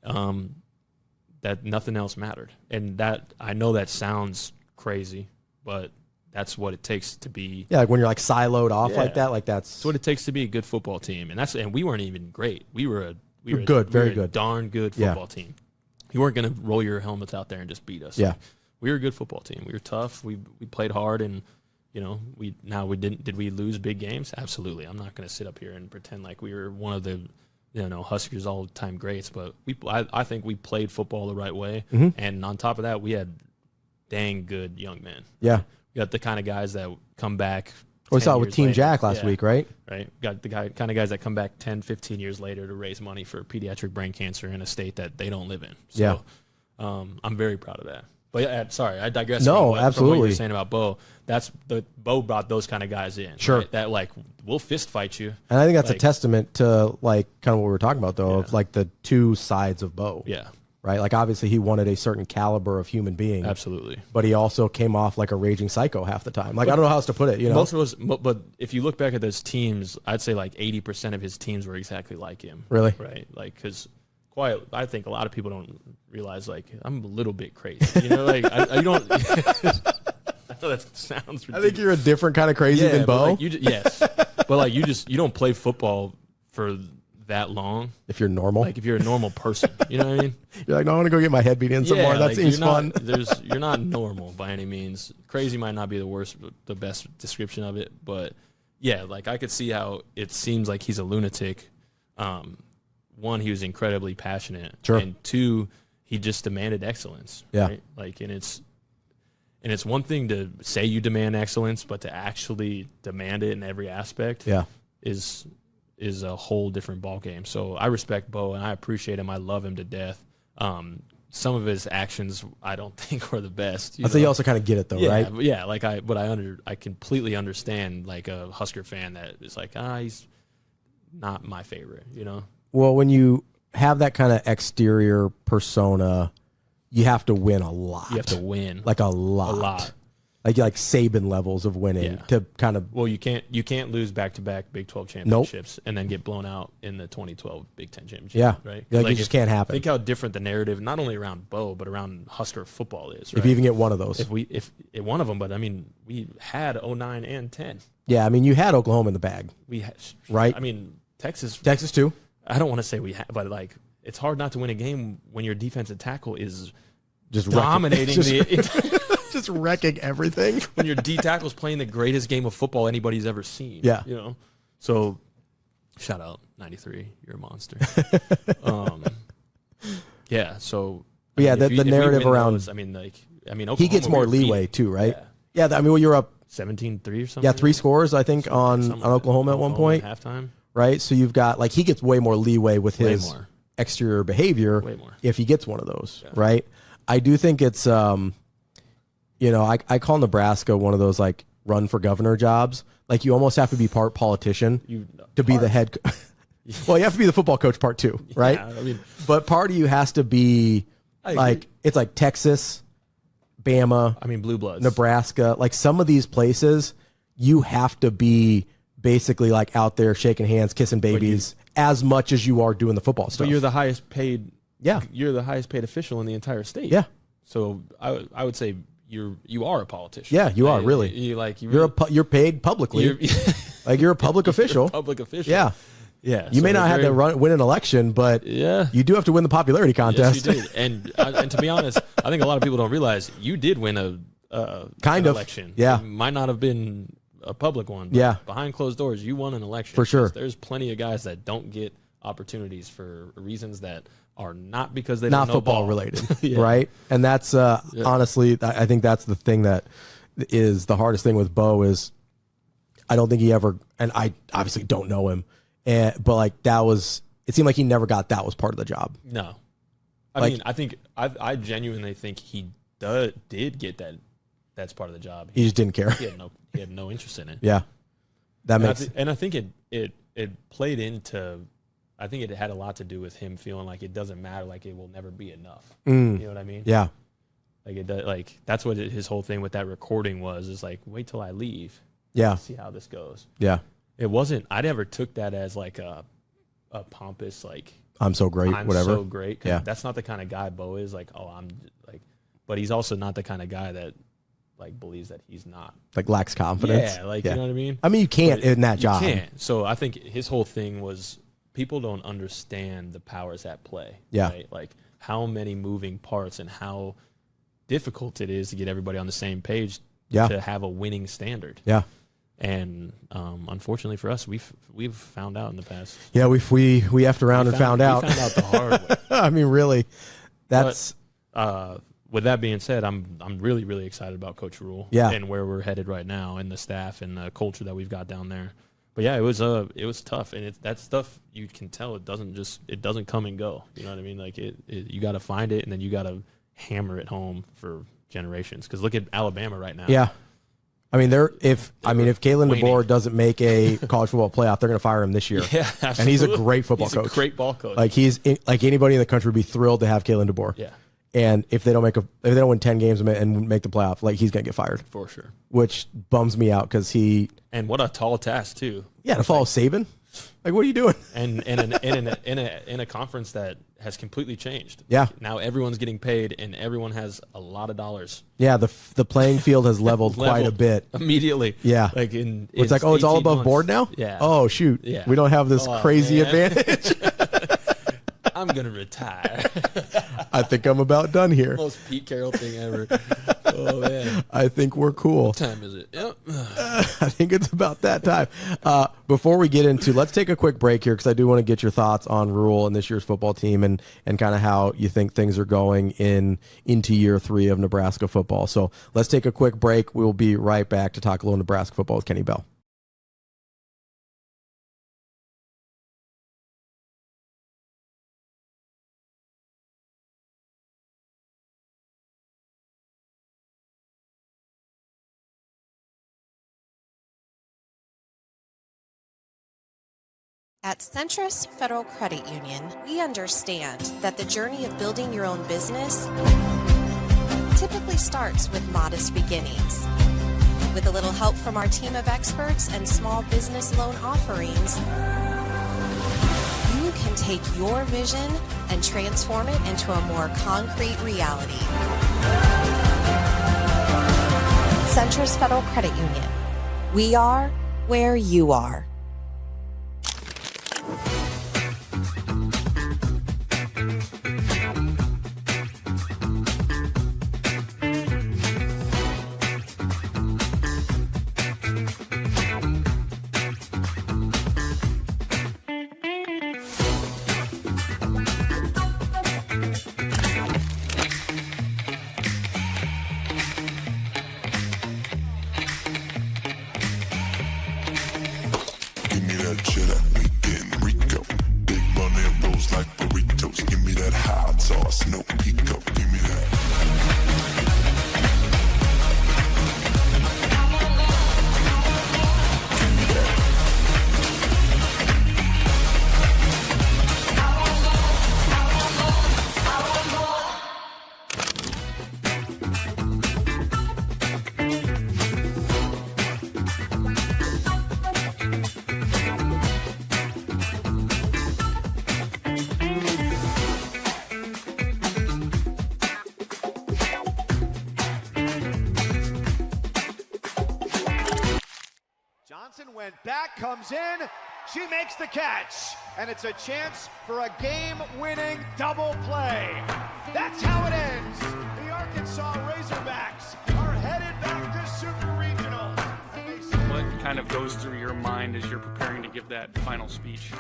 that nothing else mattered. And that, I know that sounds crazy, but that's what it takes to be. Yeah, like when you're like siloed off like that, like that's what it takes to be a good football team. And we weren't even great. We were good, very good, darn good football team. You weren't going to roll your helmets out there and just beat us. Yeah, like, we were a good football team. We were tough. We played hard, and you know, did we lose big games? Absolutely. I'm not going to sit up here and pretend like we were one of the, you know, Huskers all-time greats, but I think we played football the right way, and on top of that, we had dang good young men. Yeah, we got the kind of guys that come back. We saw it with Team Jack last week, right? Right. Got the kind of guys that come back 10, 15 years later to raise money for pediatric brain cancer in a state that they don't live in. So, I'm very proud of that. But yeah, sorry, I digress. No, from absolutely. what you were saying about Bo. Bo brought those kind of guys in. Sure. Right? That like we'll fist fight you. And I think that's a testament to like kind of what we were talking about though, of like the two sides of Bo. Yeah. Right. Like obviously he wanted a certain caliber of human being. Absolutely. But he also came off like a raging psycho half the time. Like I don't know how else to put it. You know. Most of us, but if you look back at those teams, I'd say like 80% of his teams were exactly like him. Really? Right. Like because. I think a lot of people don't realize, like, I'm a little bit crazy. You know, like, I don't. I know that sounds ridiculous. I think you're a different kind of crazy than Bo. Like, yes. But, like, you don't play football for that long. If you're normal. Like, if you're a normal person. You know what I mean? You're like, no, I want to go get my head beat in some more. That seems fun. You're not normal by any means. Crazy might not be the best description of it. But, yeah, like, I could see how it seems like he's a lunatic. One, he was incredibly passionate, and two, he just demanded excellence. Yeah, right? Like, and it's one thing to say you demand excellence, but to actually demand it in every aspect, is a whole different ballgame. So I respect Bo, and I appreciate him. I love him to death. some of his actions I don't think were the best. So you also kind of get it though, right? Yeah, like I completely understand like a Husker fan that is like, he's not my favorite, you know? Well, when you have that kind of exterior persona, you have to win a lot. You have to win. Like a lot. Like Saban levels of winning to kind of. Well, you can't lose back-to-back Big 12 championships and then get blown out in the 2012 Big 10 championship. Yeah, right. Like it just can't happen. Think how different the narrative, not only around Bo, but around Husker football is. Right? If you even get one of those, if one of them, but I mean, we had 09 and 10. Yeah, I mean, you had Oklahoma in the bag. Right. I mean, Texas too. I don't want to say we had, but like it's hard not to win a game when your defensive tackle is just dominating just wrecking everything. When your D tackle's playing the greatest game of football anybody's ever seen. Yeah. You know? So shout out 93. You're a monster. Yeah. So the narrative around those, Oklahoma, he gets more leeway too, right? Yeah. I mean, well, you're up 17-3 or something. Yeah, 3 scores, I think, on Oklahoma at one point. Halftime. Right? So you've got, like, he gets way more leeway with his exterior behavior if he gets one of those, right? I do think it's, I call Nebraska one of those, like, run for governor jobs. Like, you almost have to be part politician to be the head. Well, you have to be the football coach part too, right? Yeah, but part of you has to be, like, it's like Texas, Bama, Blue Bloods, Nebraska, like some of these places, you have to be basically like out there shaking hands, kissing babies as much as you are doing the football stuff. But you're the highest paid. Yeah, you're the highest paid official in the entire state. Yeah. So I would say you are a politician. Yeah, you are really. You're paid publicly. You're a public official. Public official. Yeah. Yeah, you may not have to win an election, but you do have to win the popularity contest. Yes, you did. And to be honest, I think a lot of people don't realize you did win an election. Yeah, it might not have been a public one. But behind closed doors, you won an election for sure. There's plenty of guys that don't get opportunities for reasons that are not because they not don't know football ball. related, right? And that's honestly, I think that's the thing that is the hardest thing with Bo is I don't think he ever, and I obviously don't know him. But like it seemed like he never got that was part of the job. No, I genuinely think he did get that. That's part of the job. He just didn't care. He had no interest in it. Yeah, I think it played into. I think it had a lot to do with him feeling like it doesn't matter, like it will never be enough. You know what I mean? Yeah. Like that's what his whole thing with that recording was. Is like wait till I leave. Yeah. See how this goes. Yeah. It wasn't. I never took that as like a pompous like I'm so great. Whatever. So great. Yeah. That's not the kind of guy Bo is. Like I'm like, but he's also not the kind of guy that like believes that he's not like lacks confidence. Yeah. Like you know what I mean. I mean you can't in that job. You can't. So I think his whole thing was people don't understand the powers at play. Yeah. Right? Like how many moving parts and how difficult it is to get everybody on the same page. Yeah. To have a winning standard. Yeah. And unfortunately for us, we've found out in the past. Yeah, we effed around and found out. We found out the hard way. I mean, really, that's. But, with that being said, I'm really really excited about Coach Rule. Yeah. And where we're headed right now, and the staff and the culture that we've got down there. But yeah, it was tough, and that stuff you can tell it doesn't come and go. You know what I mean? Like you got to find it, and then you got to hammer it home for generations. Because look at Alabama right now. Yeah. I mean, if Kalen DeBoer doesn't make a college football playoff, they're going to fire him this year. Yeah, absolutely. And he's a great football coach. He's a great ball coach. Like like anybody in the country would be thrilled to have Kalen DeBoer. Yeah. And if they don't win 10 games and make the playoff, like he's going to get fired for sure. Which bums me out because and what a tall task too. Yeah, to follow Saban. Like, what are you doing? And in a conference that has completely changed. Yeah. Now everyone's getting paid, and everyone has a lot of dollars. Yeah, the playing field has leveled quite a bit immediately. Yeah, like it's like it's all above board now. Yeah. Oh shoot. Yeah. We don't have this crazy advantage. I'm gonna retire. I think I'm about done here. Most Pete Carroll thing ever. Oh man. I think we're cool. What time is it? Yep. I think it's about that time. Before we get into, let's take a quick break here because I do want to get your thoughts on Rule and this year's football team and kind of how you think things are going into year 3 of Nebraska football. So let's take a quick break. We'll be right back to talk a little Nebraska football with Kenny Bell. At Centris Federal Credit Union, we understand that the journey of building your own business typically starts with modest beginnings. With a little help from our team of experts and small business loan offerings, you can take your vision and transform it into a more concrete reality. Centris Federal Credit Union. We are where you are. Went back, comes in, she makes the catch, and it's a chance for a game-winning double play. That's how it ends. The Arkansas Razorbacks are headed back to Super Regionals. What kind of goes through your mind as you're preparing to give that final speech?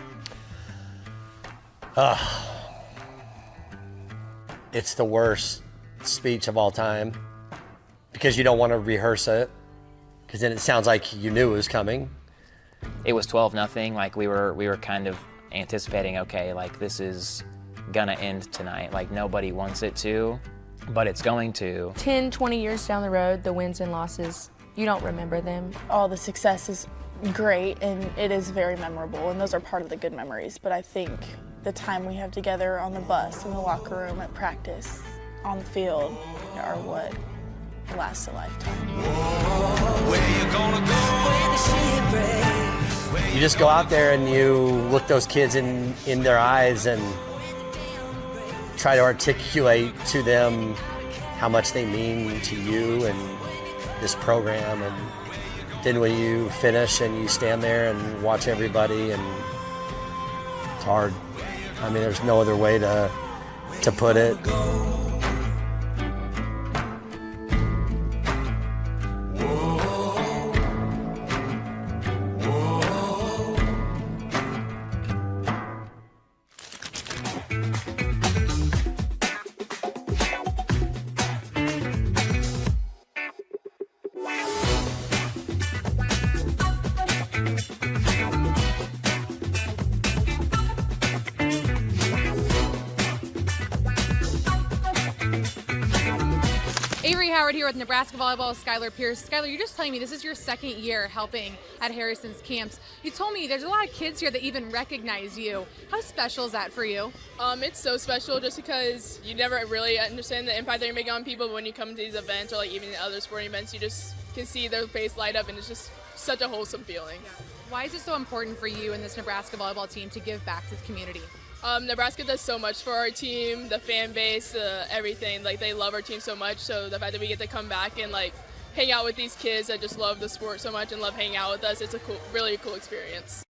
It's the worst speech of all time because you don't want to rehearse it because then it sounds like you knew it was coming. It was 12-0. Like we were kind of anticipating, okay, like this is gonna end tonight. Like nobody wants it to, but it's going to. 10, 20 years down the road, the wins and losses, you don't remember them. All the success is great and it is very memorable, and those are part of the good memories. But I think the time we have together on the bus, in the locker room, at practice, on the field, are what lasts a lifetime. You just go out there and you look those kids in their eyes and try to articulate to them how much they mean to you and this program. And then when you finish and you stand there and watch everybody, and it's hard. I mean, there's no other way to put it. Avery Howard here with Nebraska Volleyball, Skylar Pierce. Skylar, you're just telling me this is your second year helping at Harrison's camps. You told me there's a lot of kids here that even recognize you. How special is that for you? It's so special just because you never really understand the impact that you're making on people, but when you come to these events or like even other sporting events, you just can see their face light up and it's just such a wholesome feeling. Yeah. Why is it so important for you and this Nebraska volleyball team to give back to the community? Nebraska does so much for our team, the fan base, everything. Like they love our team so much. So the fact that we get to come back and like hang out with these kids that just love the sport so much and love hanging out with us, it's a really cool experience.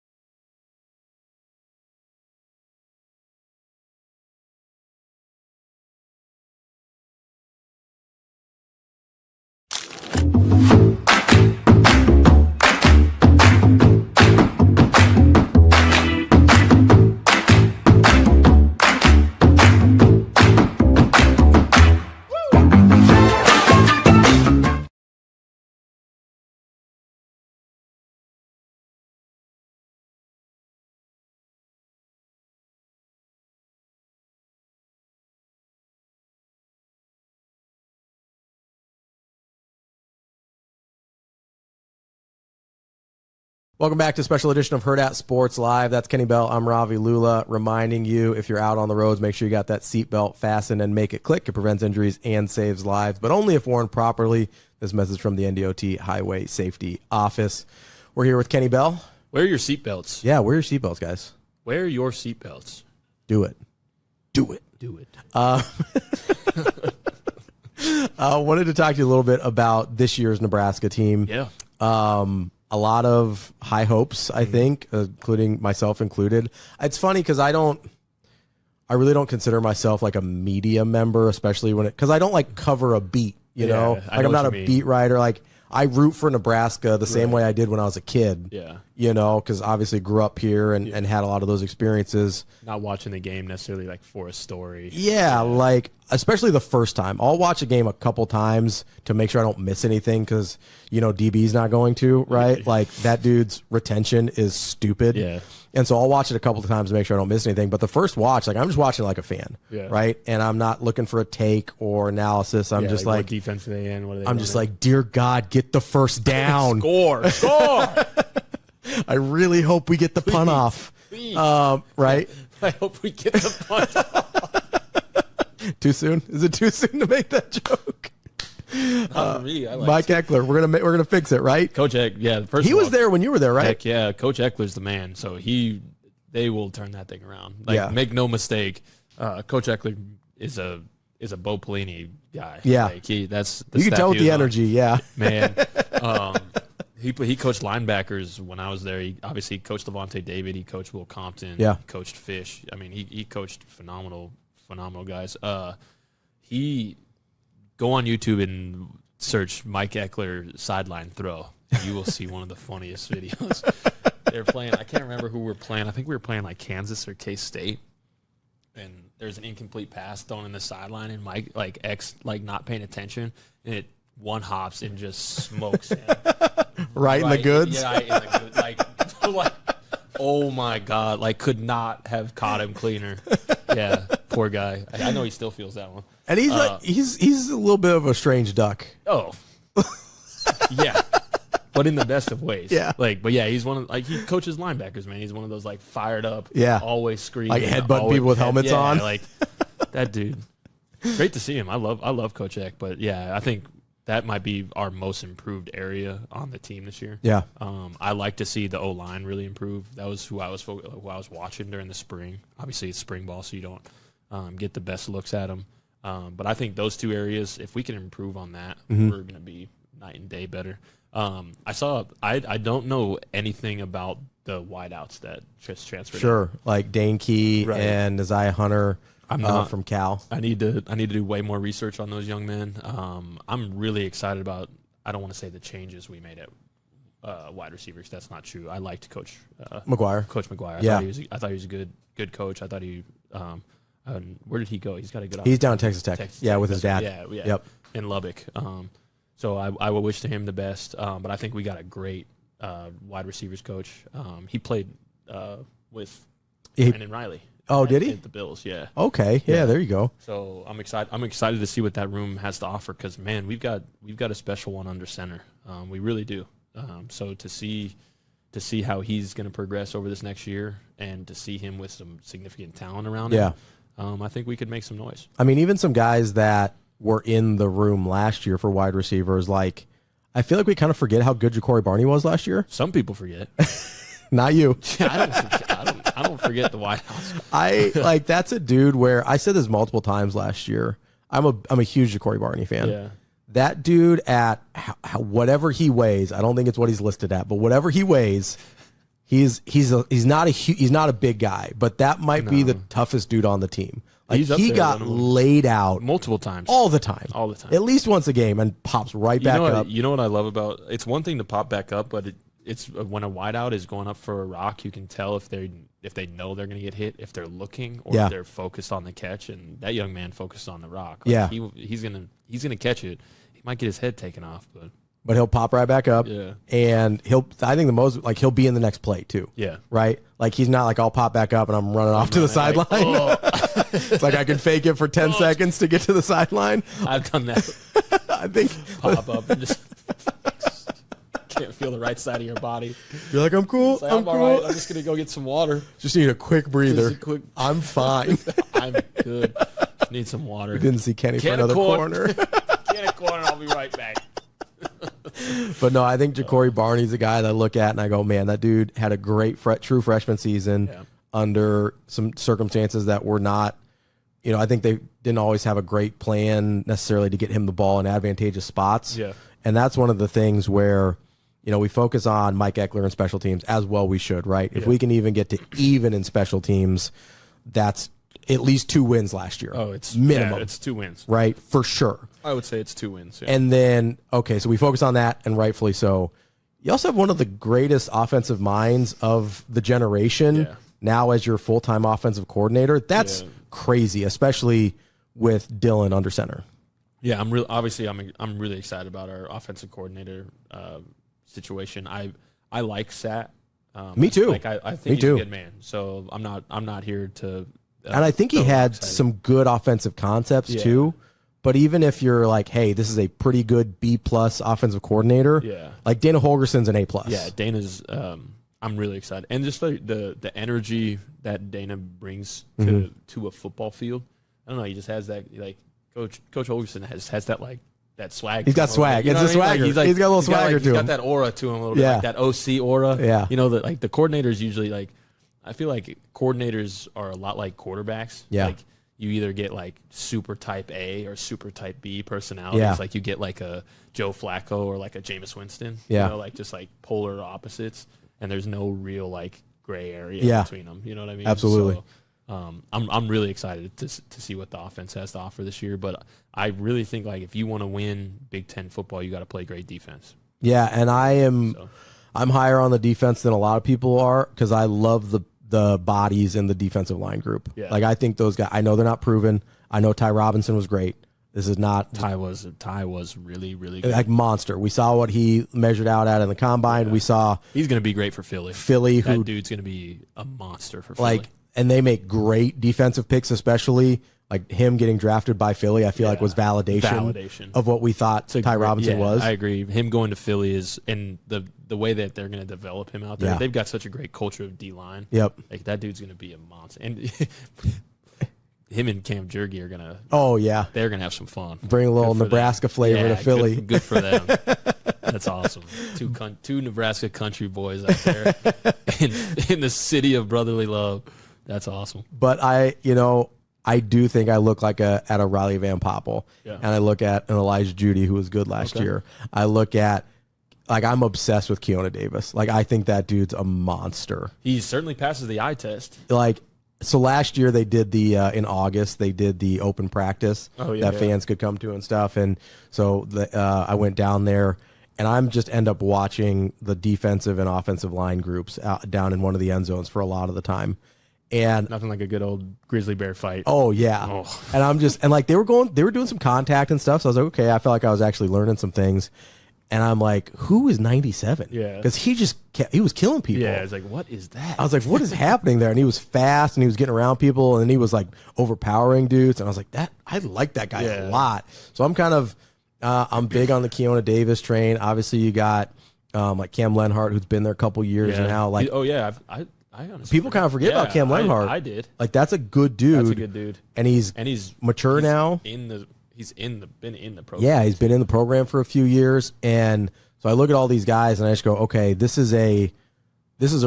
Welcome back to a special edition of Hurrdat Sports Live. That's Kenny Bell. I'm Ravi Lulla, reminding you, if you're out on the roads, make sure you got that seatbelt fastened and make it click. It prevents injuries and saves lives, but only if worn properly. This message from the NDOT Highway Safety Office. We're here with Kenny Bell. Wear your seatbelts. Yeah, wear your seatbelts, guys. Wear your seatbelts. Do it. Do it. Do it. I wanted to talk to you a little bit about this year's Nebraska team. Yeah. A lot of high hopes, I think, including myself included. It's funny because I really don't consider myself like a media member, especially because I don't like cover a beat, you know? Like I'm not a beat writer. Like I root for Nebraska the same way I did when I was a kid. Yeah. You know, because obviously grew up here and had a lot of those experiences. Not watching the game necessarily like for a story. Yeah, like especially the first time. I'll watch a game a couple times to make sure I don't miss anything because, you know, DB's not going to, right? Like that dude's retention is stupid. Yeah. And so I'll watch it a couple of times to make sure I don't miss anything. But the first watch, like I'm just watching like a fan, right? And I'm not looking for a take or analysis. I'm just like, what defense are they in? What are they I'm just like, dear God, get the first down. Score. I really hope we get the punt off. Right? I hope we get the punt off. Too soon? Is it too soon to make that joke? Not for me. I like Mike Eckler, we're gonna fix it, right? Coach Eck, yeah. He was there when you were there, right? Heck yeah, Coach Eckler's the man. So they will turn that thing around. Like, make no mistake, Coach Eckler is a Bo Pelini guy. Yeah, like that's you can tell with the energy. Yeah, man. He coached linebackers when I was there. He obviously coached Levante David. He coached Will Compton. Yeah, he coached Fish. I mean, he coached phenomenal guys. He go on YouTube and search Mike Eckler sideline throw. You will see one of the funniest videos. They're playing. I can't remember who we're playing. I think we were playing like Kansas or K-State. And there's an incomplete pass thrown in the sideline, and Mike not paying attention, and it one hops and just smokes him. Right in the goods. Yeah, in the goods. Like, oh my God! Like, could not have caught him cleaner. Yeah, poor guy. I know he still feels that one. And he's he's a little bit of a strange duck. Oh, yeah, but in the best of ways. Yeah, but he's one of he coaches linebackers, man. He's one of those like fired up, always screaming, like headbutt people with helmets on. Like that dude. Great to see him. I love Coach Eck, but yeah, I think that might be our most improved area on the team this year. Yeah. I like to see the O-line really improve. That was who I was watching during the spring. Obviously, it's spring ball, so you don't get the best looks at them. But I think those two areas, if we can improve on that, we're going to be night and day better. I don't know anything about the wideouts that just transferred. Sure, like Dane Key and Isaiah Hunter. From Cal. I need to do way more research on those young men. I'm really excited about. I don't want to say the changes we made at wide receivers. That's not true. I liked Coach McGuire. Coach McGuire. I thought he was a good coach. I thought he. Where did he go? He's got a good. He's down in Texas Tech. With his dad. Yeah. Yep. In Lubbock. So I will wish to him the best. But I think we got a great wide receivers coach. He played with Brandon Riley. Oh, did he? At the Bills, yeah. Okay, yeah, there you go. So I'm excited to see what that room has to offer because man, we've got a special one under center. We really do. So to see how he's going to progress over this next year and to see him with some significant talent around him, I think we could make some noise. I mean, even some guys that were in the room last year for wide receivers, like I feel like we kind of forget how good Ja'Cory Barney was last year. Some people forget. Not you. I don't forget the White House. That's a dude where I said this multiple times last year. I'm a huge Ja'Cory Barney fan. Yeah. That dude at whatever he weighs, I don't think it's what he's listed at, but whatever he weighs, he's not a big guy, but that might be the toughest dude on the team. Like he got laid out multiple times, all the time, at least once a game, and pops right back up. You know what I love about it's one thing to pop back up, but it's when a wideout is going up for a rock, you can tell if they know they're going to get hit, if they're looking, or if they're focused on the catch. And that young man focused on the rock. He's gonna catch it. He might get his head taken off, but he'll pop right back up. Yeah, and I think the most he'll be in the next play too. Yeah, right. Like he's not like I'll pop back up and I'm running off to the sideline. It's like I can fake it for 10 seconds to get to the sideline. I've done that. I think pop up and just can't feel the right side of your body. You're like, I'm cool. It's like, I'm I'm cool. all right. I'm just gonna go get some water. Just need a quick breather. Just a quick- I'm fine. I'm good. Just need some water. We didn't see Kenny for Can of another corn. corner. Can of corn. I'll be right back. But no, I think Ja'Cory Barney's a guy that I look at and I go, man, that dude had a great true freshman season under some circumstances that were not, I think they didn't always have a great plan necessarily to get him the ball in advantageous spots. Yeah. And that's one of the things where, we focus on Mike Eckler and special teams as well we should, right? If we can even get to even in special teams, that's at least 2 wins last year. Oh, it's minimum. Yeah, it's 2 wins. Right? For sure. I would say it's 2 wins. Yeah. And then, okay, so we focus on that, and rightfully so. You also have one of the greatest offensive minds of the generation now as your full-time offensive coordinator. That's crazy, especially with Dylan under center. Yeah, I'm really excited about our offensive coordinator situation. I like Sat. Me too. I think Me he's too. a good man. So I'm not here to. And I think he had some good offensive concepts too. But even if you're like, hey, this is a pretty good B+ offensive coordinator, like Dana Holgorsen's an A+. Yeah, Dana's. I'm really excited, and just the energy that Dana brings to a football field. I don't know. He just has that Coach Holgorsen has that swag. He's got swag. It's a swagger. He's got a little swagger to him. He's got that aura to him a little bit, like that OC aura. Yeah. That the coordinators usually I feel like coordinators are a lot like quarterbacks. Yeah. Like you either get super type A or super type B personalities. Yeah. Like you get a Joe Flacco or a Jameis Winston. Yeah. Just polar opposites, and there's no real gray area between them. You know what I mean? Absolutely. So, I'm really excited to see what the offense has to offer this year. But I really think if you want to win Big Ten football, you got to play great defense. Yeah, and I'm higher on the defense than a lot of people are because I love the bodies in the defensive line group. Yeah. I think those guys. I know they're not proven. I know Ty Robinson was great. This is not Ty was really, really good. Monster. We saw what he measured out at in the combine. We saw he's going to be great for Philly. That dude's going to be a monster for Philly. And they make great defensive picks, especially him getting drafted by Philly. I feel was validation of what we thought Ty Robinson was. I agree. Him going to Philly is, and the way that they're going to develop him out there. Yeah. They've got such a great culture of D-line. Yep. That dude's going to be a monster. And him and Cam Jergy are going to. Oh yeah. They're going to have some fun. Bring a little Nebraska flavor to Philly. Good for them. That's awesome. Two Nebraska country boys out there in the city of brotherly love. That's awesome. But I do think I look at a Riley Van Poppel, and I look at an Elijah Judy who was good last year. I look at I'm obsessed with Keona Davis. I think that dude's a monster. He certainly passes the eye test. So last year they did in August they did the open practice fans could come to and stuff, and so I went down there. And I'm just end up watching the defensive and offensive line groups down in one of the end zones for a lot of the time. And nothing like a good old grizzly bear fight. Oh yeah. Oh. And I'm just they were doing some contact and stuff. So I was like, okay, I felt like I was actually learning some things. And I'm like, who is 97? Yeah. Because he was killing people. Yeah. I was like, what is that? I was like, what is happening there? And he was fast and he was getting around people and he was overpowering dudes. And I was like, I like that guy a lot. So I'm kind of I'm big on the Keona Davis train. Obviously you got Cam Lenhart, who's been there a couple years now. I honestly people kind of forget about Cam Lenhart. I did. That's a good dude. That's a good dude. And he's mature now. Been in the program. Yeah, he's been in the program for a few years. And so I look at all these guys and I just go, okay, this is a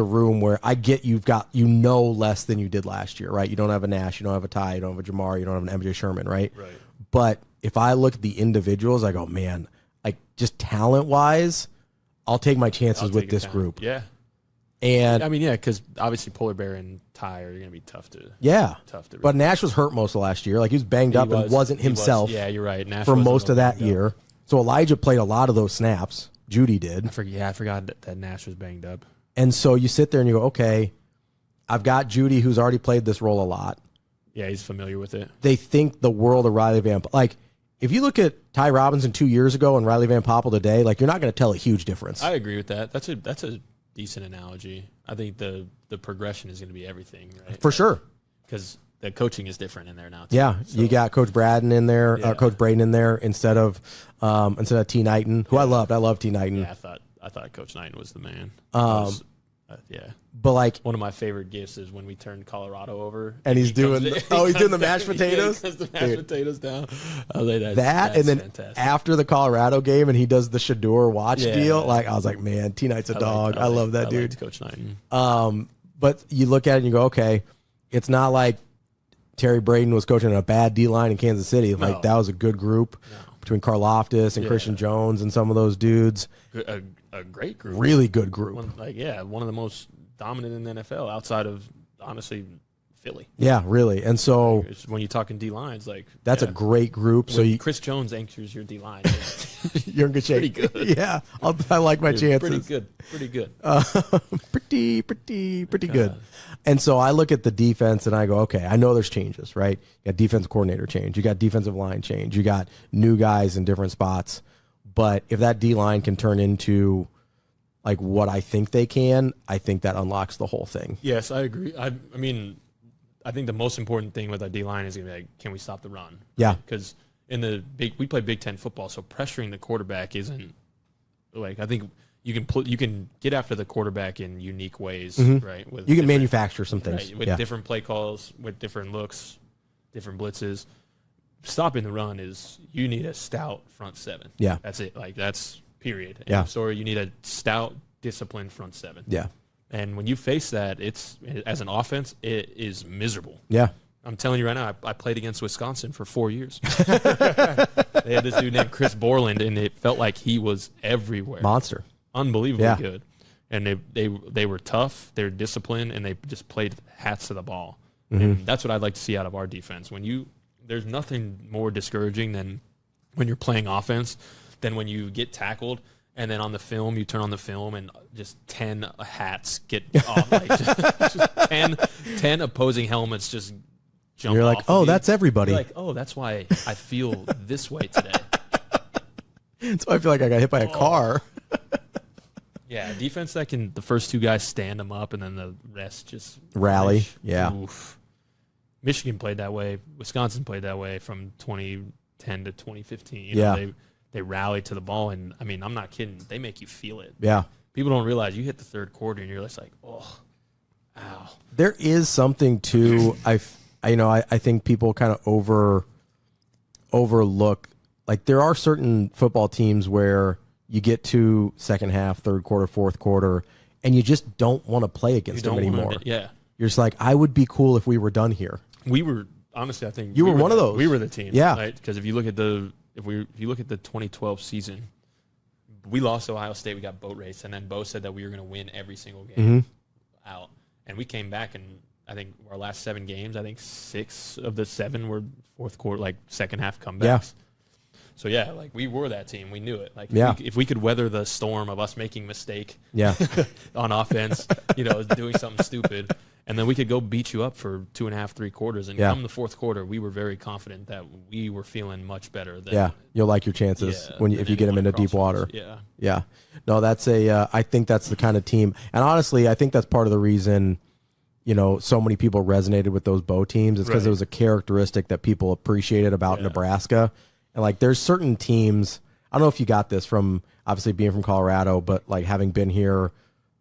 room where I get you've got less than you did last year, right? You don't have a Nash, you don't have a Ty, you don't have a Jamar, you don't have an MJ Sherman, right? Right. But if I look at the individuals, I go, man, just talent wise, I'll take my chances with this group. Yeah. And because obviously Polar Bear and Ty are going to be tough to. But Nash was hurt most of last year. He was banged up and wasn't himself. Yeah, you're right. Nash for most of that year. So Elijah played a lot of those snaps. Judy did. I forgot that Nash was banged up. And so you sit there and you go, okay, I've got Judy who's already played this role a lot. Yeah, he's familiar with it. They think the world of Riley Van Poppel. If you look at Ty Robinson 2 years ago and Riley Van Poppel today, you're not going to tell a huge difference. I agree with that. That's a decent analogy. I think the progression is going to be everying, right? For sure. Because the coaching is different in there now, too. Yeah, so. You got Coach Braden in there, Coach Braden in there instead of T. Knighton, who I loved. I love T. Knighton. Yeah, I thought Coach Knighton was the man. Yeah. But like one of my favorite gifts is when we turned Colorado over and he's doing the mashed potatoes. Yeah, he the mashed potatoes down. I was like, that's and then fantastic. After the Colorado game and he does the Shador watch deal, like I was like, man, T Knight's a dog. I love that dude. Coach Knighton. But you look at it and you go, okay, it's not like Terry Braden was coaching a bad D line in Kansas City. Like that was a good group between Karlaftis and Christian Jones and some of those dudes. A great group. Really good group. One of the most dominant in the NFL outside of, honestly, Philly. Yeah, really. And so when you're talking D lines, like that's a great group. So Chris Jones anchors your D line. You're in good shape. Pretty good. Yeah, I like my chances. Pretty good. Pretty good. And so I look at the defense and I go, okay, I know there's changes, right? You got defensive coordinator change. You got defensive line change. You got new guys in different spots. But if that D line can turn into like what I think they can, I think that unlocks the whole thing. Yes, I agree. I mean, I think the most important thing with our D line is going to be like, can we stop the run? Yeah. Because we play Big Ten football, so pressuring the quarterback isn't like, I think you can get after the quarterback in unique ways, right? You can manufacture some things with different play calls, with different looks, different blitzes. Stopping the run is you need a stout front seven. Yeah. That's it. Like that's period. Yeah. So you need a stout, disciplined front seven. Yeah. And when you face that, as an offense, it is miserable. Yeah. I'm telling you right now, I played against Wisconsin for 4 years. They had this dude named Chris Borland, and it felt like he was everywhere. Monster. Unbelievably good. And they were tough, they were disciplined, and they just played hats to the ball. And that's what I'd like to see out of our defense. There's nothing more discouraging than when you're playing offense than when you get tackled and then on the film, you turn on the film and just 10 hats get off. Like just 10 opposing helmets just jump off. You're like, oh, that's everybody. You're like, oh, that's why I feel this way today. That's why I feel like I got hit by a car. Yeah, defense that can, the first two guys stand them up and then the rest just rally. rush. Yeah. Oof. Michigan played that way. Wisconsin played that way from 2010 to 2015. You know, they rallied to the ball, and I mean, I'm not kidding. They make you feel it. Yeah. People don't realize you hit the third quarter, and you're just like, oh, ow. There is something to I think people kind of overlook. Like there are certain football teams where you get to second half, third quarter, fourth quarter, and you just don't want to play against them anymore. Yeah. You're just like, I would be cool if we were done here. We were, honestly, I think you were one of those. We were the team. Yeah. Right? Because if you look at the 2012 season, we lost to Ohio State. We got boat raced, and then Bo said that we were going to win every single game out. And we came back, and I think our last 7 games, I think 6 of the 7 were fourth quarter, like second half comebacks. Yeah. So yeah, like we were that team. We knew it. Like if we could weather the storm of us making mistake on offense, doing something stupid, and then we could go beat you up for 2.5, 3 quarters. And come the fourth quarter, we were very confident that we were feeling much better. Than, you'll like your chances if you get them into deep water. Yeah. No, that's I think that's the kind of team. And honestly, I think that's part of the reason, so many people resonated with those Bo teams. It's because it was a characteristic that people appreciated about Nebraska. And like, there's certain teams, I don't know if you got this from obviously being from Colorado, but like having been here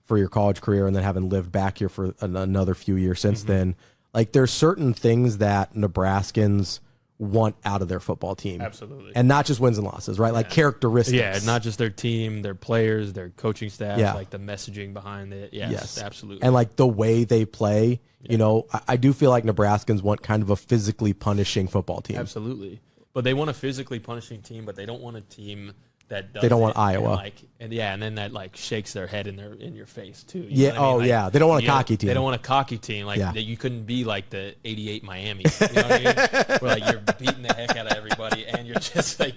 for your college career and then having lived back here for another few years since then, like there's certain things that Nebraskans want out of their football team. Absolutely. And not just wins and losses, right? Like characteristics. Yeah, not just their team, their players, their coaching staff, like the messaging behind it. Yes, absolutely. And like the way they play, I do feel like Nebraskans want kind of a physically punishing football team. Absolutely. But they want a physically punishing team, but they don't want a team that does. They don't want Iowa. And then that like shakes their head in your face too. They don't want a cocky team. They don't want a cocky team. Like that you couldn't be like the '88 Miami. You know what I mean? Where like you're beating the heck out of everybody and you're just like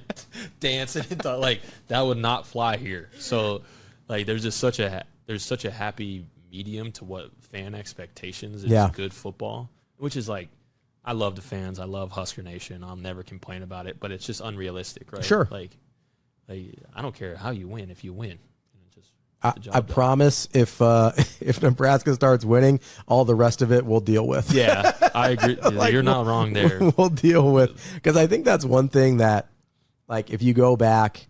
dancing. Like that would not fly here. So like there's just such a happy medium to what fan expectations is good football, which is like. I love the fans. I love Husker Nation. I'll never complain about it, but it's just unrealistic, right? Sure. Like I don't care how you win if you win. I promise if Nebraska starts winning, all the rest of it we'll deal with. Yeah, I agree. You're not wrong there. We'll deal with, because I think that's one thing that, like, if you go back,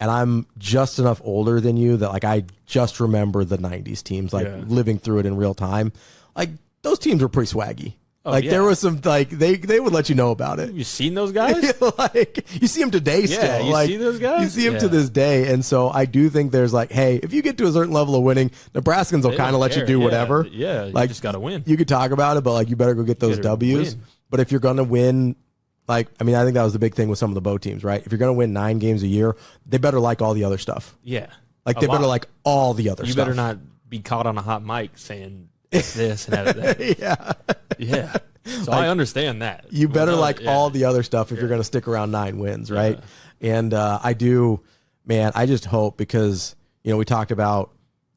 and I'm just enough older than you that like I just remember the 90s teams, like living through it in real time. Like those teams were pretty swaggy. There was some like they would let you know about it. You seen those guys? Like you see them today still. You see those guys? You see them to this day. And so I do think there's like, hey, if you get to a certain level of winning, Nebraskans will kind of let you do whatever. Yeah, you like just got to win. You could talk about it, but like you better go get those W's. Win. But if you're going to win, like, I mean, I think that was the big thing with some of the Bo teams, right? If you're going to win 9 games a year, they better like all the other stuff. Yeah. Like they better like all the other stuff. You better not be caught on a hot mic saying this and that. Yeah. So I understand that. You better like all the other stuff if you're going to stick around 9 wins, right? And I do, man, I just hope because, you know, we talked about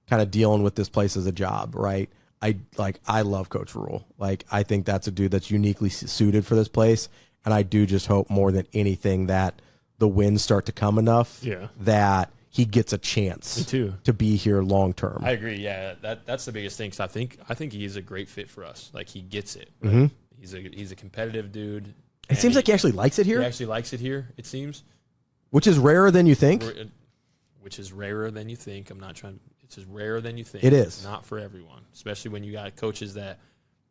kind of dealing with this place as a job, right? I love Coach Rule. Like, I think that's a dude that's uniquely suited for this place. And I do just hope more than anything that the wins start to come enough that he gets a chance to be here long term. I agree. Yeah, that's the biggest thing. 'Cause I think he's a great fit for us. Like he gets it. Mm-hmm. He's a competitive dude. It seems like he actually likes it here. He actually likes it here. It seems, which is rarer than you think. Which is rarer than you think. I'm not trying. It's just rarer than you think. It is. It's not for everyone, especially when you got coaches that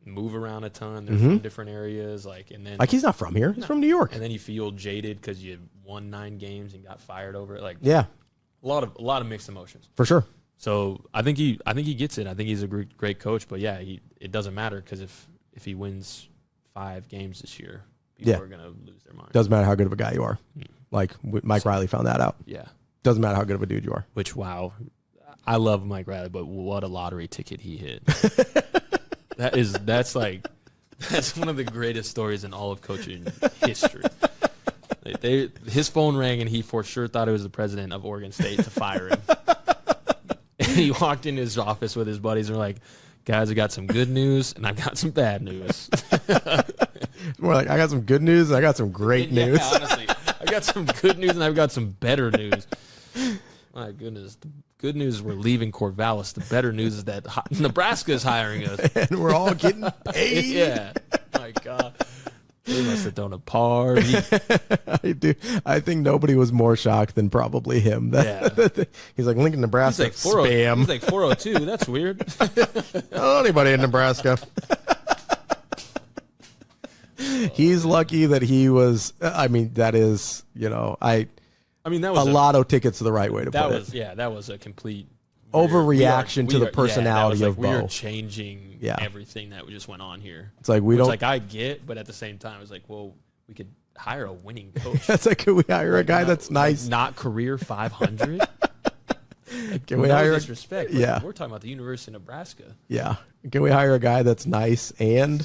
move around a ton. They're from different areas. Like he's not from here. He's from New York. And then you feel jaded because you won 9 games and got fired over it. Like a lot of mixed emotions for sure. So I think he gets it. I think he's a great coach. But yeah, it doesn't matter because if he wins 5 games this year, people are gonna lose their mind. Doesn't matter how good of a guy you are. Like Mike Riley found that out. Yeah. Doesn't matter how good of a dude you are. Which wow, I love Mike Riley, but what a lottery ticket he hit. That's one of the greatest stories in all of coaching history. His phone rang and he for sure thought it was the president of Oregon State to fire him. And he walked in his office with his buddies and were like, guys, I got some good news and I got some bad news. More like, I got some good news and I got some great news. Yeah, honestly, I got some good news and I've got some better news. My goodness. The good news is we're leaving Corvallis. The better news is that Nebraska is hiring us. And we're all getting paid. Yeah. My God. They must have done a party. I think nobody was more shocked than probably him. He's like, Lincoln, Nebraska, he's like spam. He's like 402. That's weird. Oh, anybody in Nebraska. He's lucky that he was, I mean, that is, you know, that was a lotto tickets to the right way to put it. Yeah, that was a complete overreaction to the personality of Bo. We are changing everything that just went on here. It's like I get, but at the same time, it's like, well, we could hire a winning coach. That's like, can we hire a guy that's nice? Not career 500. Can we hire disrespect? We're talking about the University of Nebraska. Yeah. Can we hire a guy that's nice and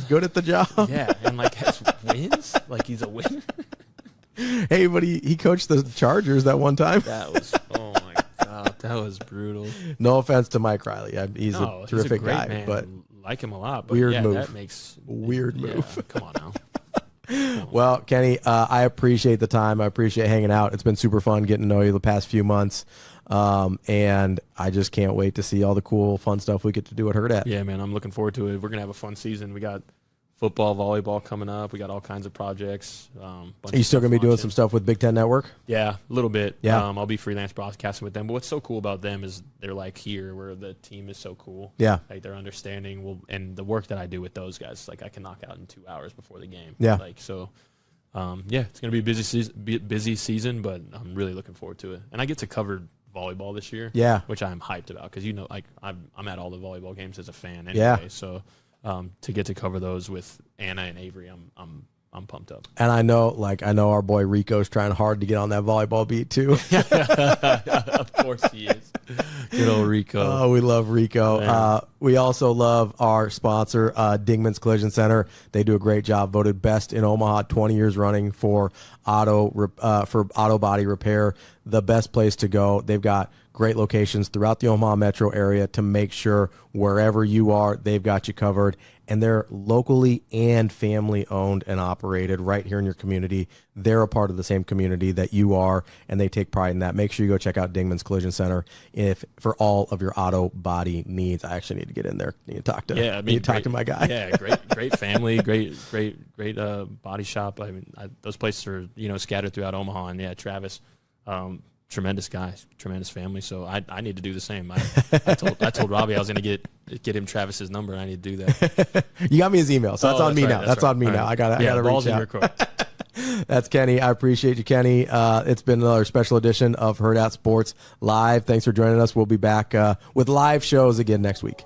good at the job? Yeah, and like has wins. Like he's a winner. Hey, but he coached the Chargers that one time. That was oh my God, that was brutal. No offense to Mike Riley, he's a terrific great guy, man. but like him a lot. But weird move. That makes weird move. Come on now. Well, Kenny, I appreciate the time. I appreciate hanging out. It's been super fun getting to know you the past few months. And I just can't wait to see all the cool, fun stuff we get to do at Hurrdat. Yeah, man, I'm looking forward to it. We're going to have a fun season. We got football, volleyball coming up. We got all kinds of projects. Are you still going to be doing some stuff with Big Ten Network? Yeah, a little bit. Yeah. I'll be freelance broadcasting with them. But what's so cool about them is they're like here where the team is so cool. Yeah. Like their understanding and the work that I do with those guys, like I can knock out in 2 hours before the game. Yeah. Like, so, it's going to be a busy season, but I'm really looking forward to it. And I get to cover volleyball this year. Yeah. Which I'm hyped about because, like I'm at all the volleyball games as a fan anyway. Yeah. So, to get to cover those with Anna and Avery, I'm pumped up. And I know our boy Rico's trying hard to get on that volleyball beat too. Of course he is. Good old Rico. Oh, we love Rico. We also love our sponsor, Dingman's Collision Center. They do a great job. Voted best in Omaha 20 years running for auto body repair. The best place to go. They've got great locations throughout the Omaha metro area to make sure wherever you are, they've got you covered. And they're locally and family owned and operated right here in your community. They're a part of the same community that you are, and they take pride in that. Make sure you go check out Dingman's Collision Center for all of your auto body needs. I actually need to get in there. Need to talk to my guy. Yeah, great family, great body shop. I mean, those places are scattered throughout Omaha, and Travis. tremendous guy, tremendous family. So I need to do the same. I told Robbie I was going to get him Travis's number, and I need to do that. You got me his email, so that's on me now. That's on me now. I got to reach out. That's Kenny. I appreciate you, Kenny. It's been another special edition of Hurrdat Sports Live. Thanks for joining us. We'll be back with live shows again next week.